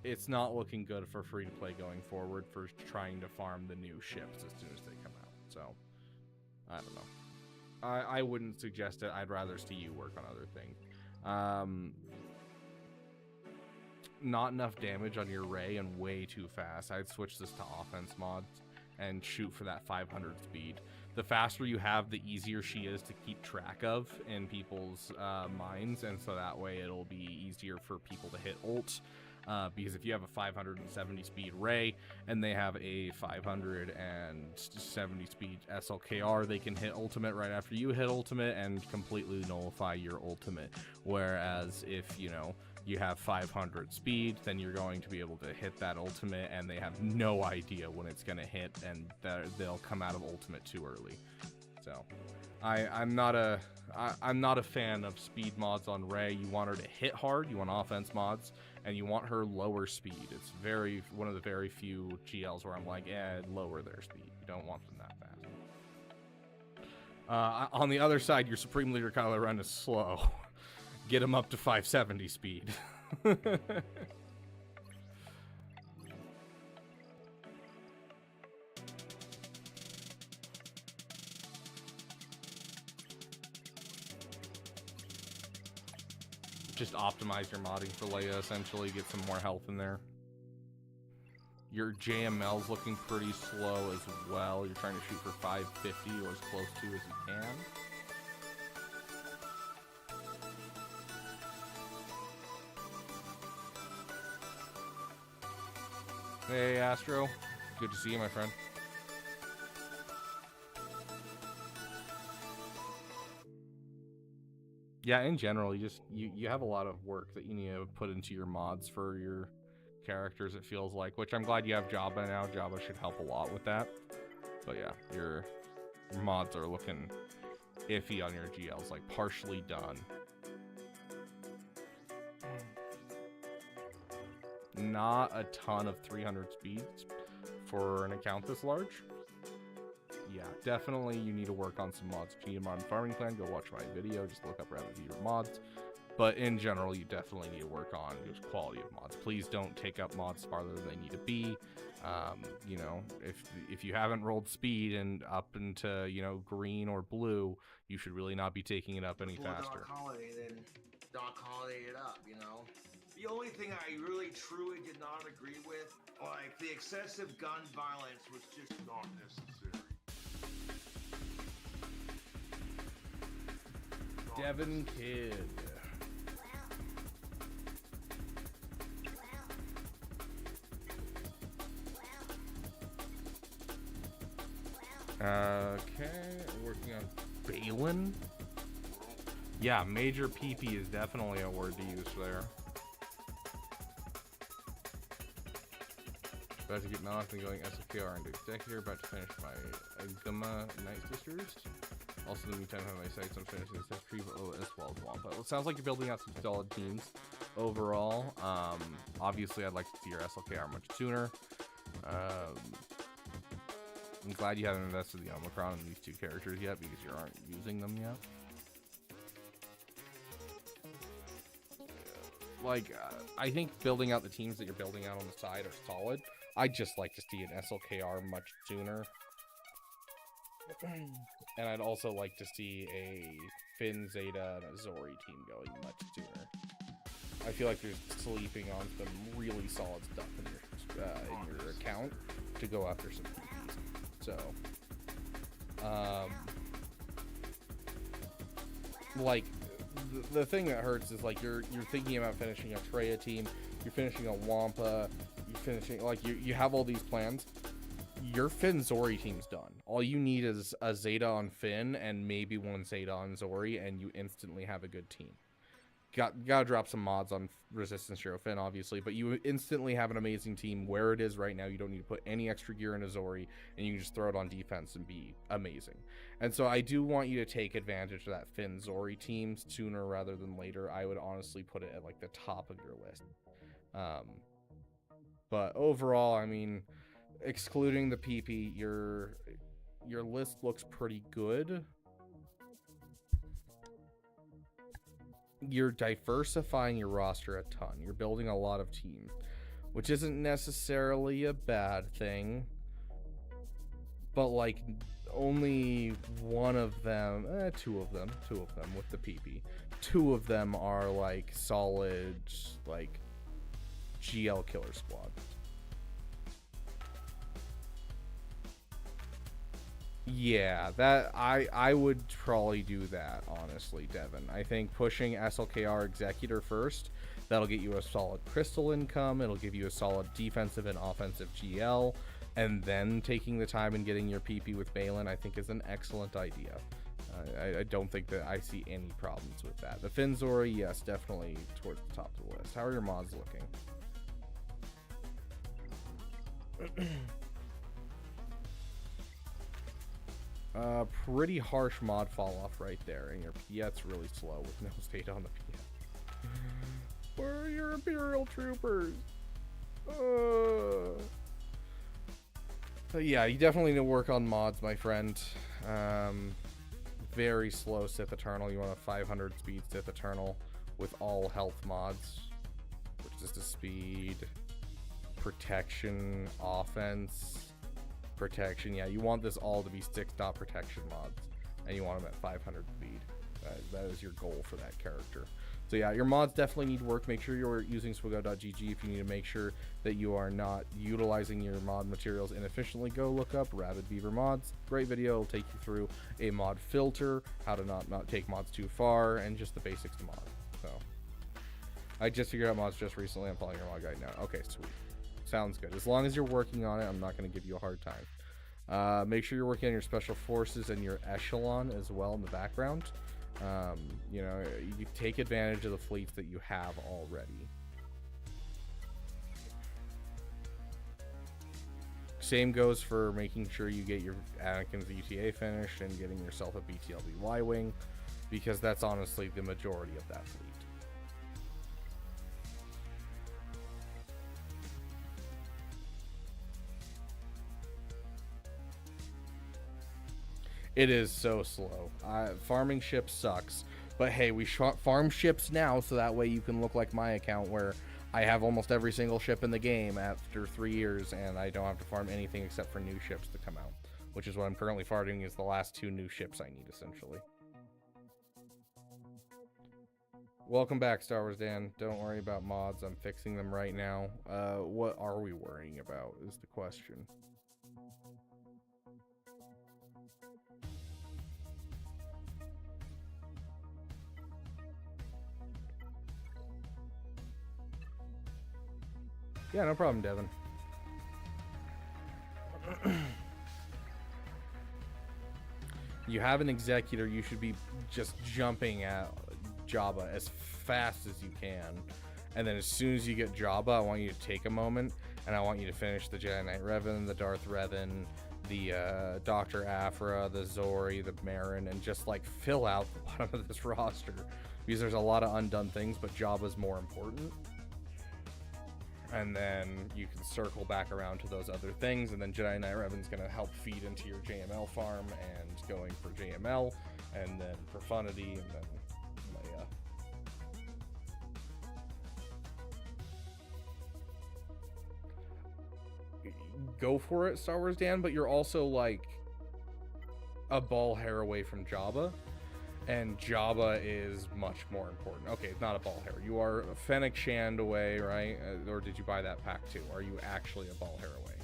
It's not looking good for free to play going forward for trying to farm the new ships as soon as they come out. So I don't know. I wouldn't suggest it. I'd rather see you work on other things. Not enough damage on your Rey and way too fast. I'd switch this to offense mods and shoot for that 500 speed. The faster you have, the easier she is to keep track of in people's minds, and so that way it'll be easier for people to hit ult. Because if you have a 570 speed Rey and they have a 570 speed SLKR, they can hit ultimate right after you hit ultimate and completely nullify your ultimate. Whereas if, you know, you have 500 speed, then you're going to be able to hit that ultimate and they have no idea when it's going to hit, and they'll come out of ultimate too early. So I'm not a fan of speed mods on Rey. You want her to hit hard, you want offense mods, and you want her lower speed. It's one of the very few GLs where I'm like, lower their speed. You don't want them that fast. On the other side, your Supreme Leader Kylo Ren is slow. Get him up to 570 speed. Just optimize your modding for Leia, essentially. Get some more health in there. Your JML's looking pretty slow as well. You're trying to shoot for 550 or as close to as you can. Hey, Astro. Good to see you, my friend. Yeah, in general, you have a lot of work that you need to put into your mods for your characters, it feels like, which I'm glad you have Jabba now. Jabba should help a lot with that. But yeah, your mods are looking iffy on your GLs, like partially done. Not a ton of 300 speeds for an account this large. Yeah, definitely you need to work on some mods. If you need a modern farming plan, go watch my video. Just look up Rabbit Beaver mods. But in general, you definitely need to work on just quality of mods. Please don't take up mods farther than they need to be. You know, if you haven't rolled speed and up into, you know, green or blue, you should really not be taking it up any faster. Doc Holiday, then Doc Holiday it up, you know? The only thing I really truly did not agree with, like, the excessive gun violence was just not necessary. Devin Kidd. Okay, working on Balin. Yeah, major PP is definitely a word to use there. About to get knocked and going SFKR into Executor. About to finish my Agama Night Sisters. Also, in the meantime, have my sights on finishing this tree as well as Wampa. It sounds like you're building out some solid teams overall. Obviously, I'd like to see your SLKR much sooner. I'm glad you haven't invested the Omicron in these two characters yet because you aren't using them yet. Like, I think building out the teams that you're building out on the side are solid. I'd just like to see an SLKR much sooner. And I'd also like to see a Finn, Zeta, and a Zori team going much sooner. I feel like you're sleeping on some really solid stuff in your account to go after some PPs. So, like, the thing that hurts is, like, you're thinking about finishing a Treya team, you're finishing a Wampa, you're finishing, like, you have all these plans. Your Finn Zori team's done. All you need is a Zeta on Finn and maybe one Zeta on Zori, and you instantly have a good team. Gotta drop some mods on Resistance Hero Finn, obviously, but you instantly have an amazing team where it is right now. You don't need to put any extra gear into Zori, and you can just throw it on defense and be amazing. And so I do want you to take advantage of that Finn Zori team sooner rather than later. I would honestly put it at, like, the top of your list. But overall, I mean, excluding the PP, your list looks pretty good. You're diversifying your roster a ton. You're building a lot of teams, which isn't necessarily a bad thing. But, like, only one of them, two of them with the PP. Two of them are, like, solid, like, GL killer squad. Yeah, that I would probably do that, honestly, Devin. I think pushing SLKR Executor first, that'll get you a solid crystal income, it'll give you a solid defensive and offensive GL, and then taking the time and getting your PP with Balin, I think is an excellent idea. I don't think that I see any problems with that. The Finn Zori, yes, definitely towards the top of the list. How are your mods looking? Pretty harsh mod fall off right there, and your Piet's really slow with no state on the Piet. Where are your Imperial troopers? So yeah, you definitely need to work on mods, my friend. Very slow Sith Eternal. You want a 500 speed Sith Eternal with all health mods, resistance speed, protection, offense. Protection, yeah, you want this all to be 6-dot protection mods, and you want them at 500 speed. That is your goal for that character. So yeah, your mods definitely need work. Make sure you're using swigo.gg. If you need to make sure that you are not utilizing your mod materials inefficiently, go look up Rabid Beaver mods. Great video. It'll take you through a mod filter, how to not take mods too far, and just the basics to mod. So I just figured out mods just recently. I'm following your mod guide now. Okay, sweet. Sounds good. As long as you're working on it, I'm not going to give you a hard time. Make sure you're working on your special forces and your echelon as well in the background. You know, you take advantage of the fleets that you have already. Same goes for making sure you get your Anakin's ETA finished and getting yourself a BTLB Y-Wing, because that's honestly the majority of that fleet. It is so slow. Farming ships sucks, but hey, we farm ships now, so that way you can look like my account where I have almost every single ship in the game after 3 years, and I don't have to farm anything except for new ships to come out, which is what I'm currently farming is the last 2 new ships I need, essentially. Welcome back, Star Wars Dan. Don't worry about mods. I'm fixing them right now. What are we worrying about is the question. Yeah, no problem, Devin. You have an executor, you should be just jumping at Jabba as fast as you can. And then as soon as you get Jabba, I want you to take a moment, and I want you to finish the Jedi Knight Revan, the Darth Revan, the Dr. Aphra, the Zori, the Marin, and just like fill out the bottom of this roster. Because there's a lot of undone things, but Jabba's more important. And then you can circle back around to those other things, and then Jedi Knight Revan's going to help feed into your JML farm, and going for JML, and then Profundity, and then Leia. Go for it, Star Wars Dan, but you're also like a ball hair away from Jabba. And Jabba is much more important. Okay, not a ball hair. You are a Fennec Shand away, right? Or did you buy that pack too? Are you actually a ball hair away?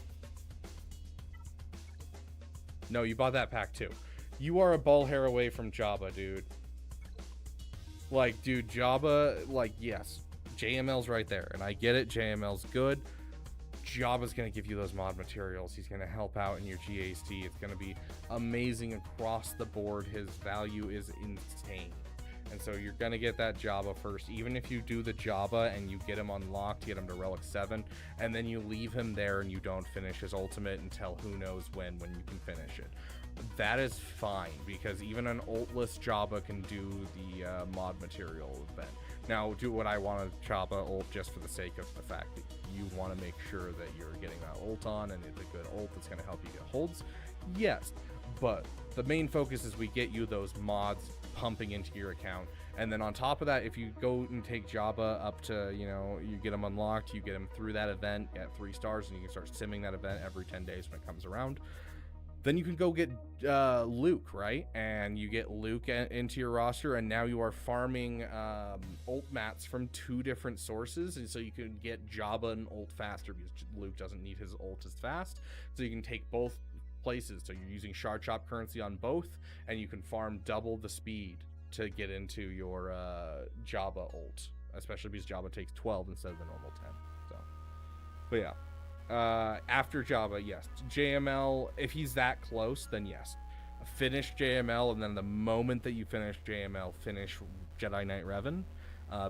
No, you bought that pack too. You are a ball hair away from Jabba, dude. Like, dude, Jabba, like, yes. JML's right there. And I get it, JML's good. Jabba's going to give you those mod materials. He's going to help out in your GAC. It's going to be amazing across the board. His value is insane. And so you're going to get that Jabba first. Even if you do the Jabba and you get him unlocked, get him to Relic 7, and then you leave him there and you don't finish his ultimate until who knows when you can finish it. That is fine, because even an ultless Jabba can do the mod material event. Now, do what I want to Jabba ult just for the sake of the fact that you want to make sure that you're getting that ult on, and it's a good ult that's going to help you get holds. Yes, but the main focus is we get you those mods pumping into your account, and then on top of that, if you go and take Jabba up to, you know, you get him unlocked, you get him through that event at 3 stars, and you can start simming that event every 10 days when it comes around. Then you can go get Luke, right? And you get Luke into your roster, and now you are farming ult mats from 2 different sources, and so you can get Jabba and ult faster, because Luke doesn't need his ult as fast. So you can take both places. So you're using Shard Chop currency on both, and you can farm double the speed to get into your Jabba ult, especially because Jabba takes 12 instead of the normal 10. So, but yeah. After Jabba, yes. JML, if he's that close, then yes. Finish JML, and then the moment that you finish JML, finish Jedi Knight Revan,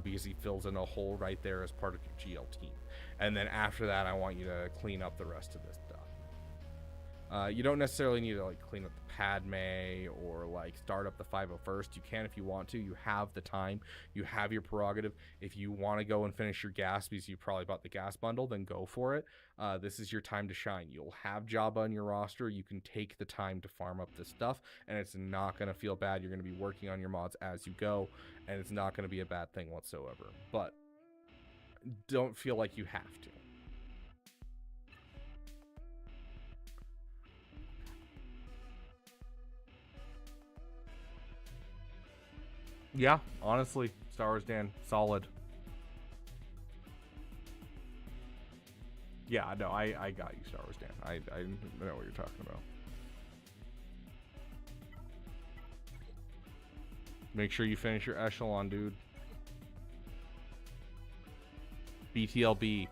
because he fills in a hole right there as part of your GL team. And then after that, I want you to clean up the rest of this stuff. You don't necessarily need to like clean up the Padme or like start up the 501st. You can if you want to. You have the time. You have your prerogative. If you want to go and finish your gas because you probably bought the gas bundle, then go for it. This is your time to shine. You'll have Jabba on your roster. You can take the time to farm up this stuff, and it's not going to feel bad. You're going to be working on your mods as you go, and it's not going to be a bad thing whatsoever. But don't feel like you have to. Yeah, honestly, Star Wars Dan, solid. Yeah, no, I got you, Star Wars Dan. I know what you're talking about. Make sure you finish your echelon, dude. BTLB,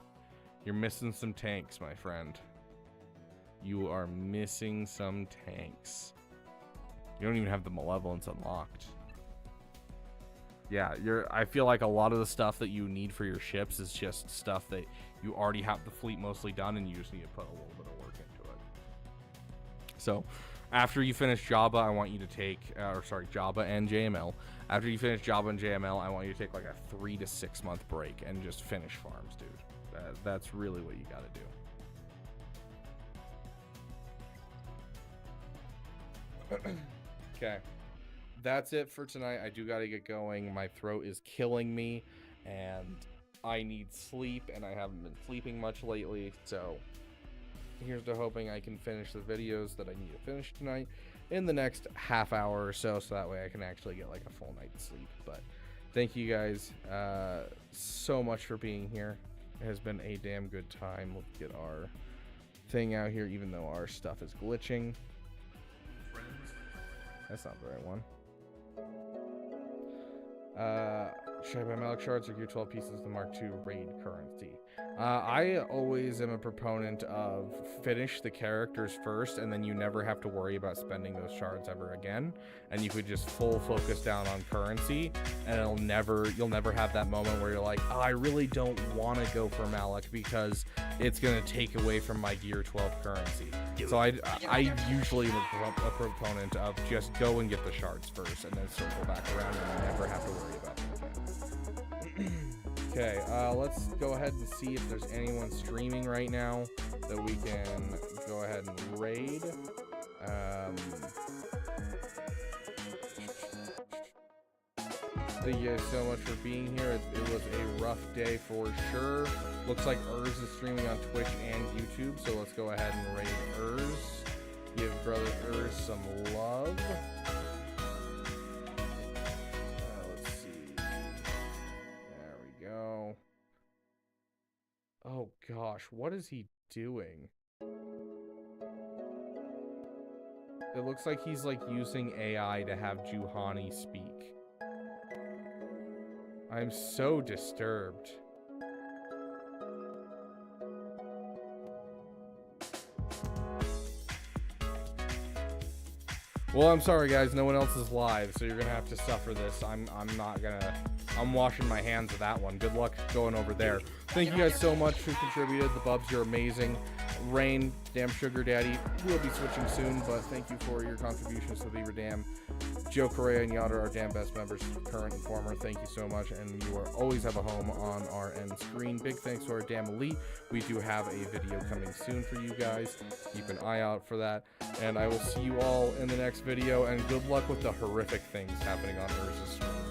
you're missing some tanks, my friend. You are missing some tanks. You don't even have the Malevolence unlocked. Yeah, I feel like a lot of the stuff that you need for your ships is just stuff that you already have the fleet mostly done, and you just need to put a little bit of work into it. So, after you finish Jabba, I want you to take, Jabba and JML. After you finish Jabba and JML, I want you to take like a 3 to 6 month break and just finish farms, dude. That's really what you gotta do. Okay. That's it for tonight. I do got to get going. My throat is killing me, and I need sleep, and I haven't been sleeping much lately, so here's to hoping I can finish the videos that I need to finish tonight in the next half hour or so, so that way I can actually get like a full night's sleep. But thank you guys so much for being here. It has been a damn good time. Let's get our thing out here, even though our stuff is glitching. That's not the right one. Should I buy Malik shards or gear 12 pieces of the Mark II raid currency? I always am a proponent of finish the characters first, and then you never have to worry about spending those shards ever again. And you could just full focus down on currency, and you'll never have that moment where you're like, oh, I really don't want to go for Malik because it's gonna take away from my gear 12 currency. So I usually am a proponent of just go and get the shards first, and then circle back around, and you never have to worry about them again. Okay, let's go ahead and see if there's anyone streaming right now that we can go ahead and raid. Thank you guys so much for being here. It was a rough day for sure. Looks like Urs is streaming on Twitch and YouTube, so let's go ahead and raid Urs. Give brother Urs some love. Let's see. There we go. Oh gosh, what is he doing? It looks like he's like using AI to have Juhani speak. I'm so disturbed. Well, I'm sorry guys, no one else is live, so you're gonna have to suffer this. I'm washing my hands of that one. Good luck going over there. Thank you guys so much who contributed. The Bubs, you're amazing. Rain, damn sugar daddy, we'll be switching soon, but thank you for your contributions to Beaver Dam. Joe Correa and Yada are our damn best members, current and former. Thank you so much, and you always have a home on our end screen. Big thanks to our damn elite. We do have a video coming soon for you guys. Keep an eye out for that, and I will see you all in the next video, and good luck with the horrific things happening on Urza's screen.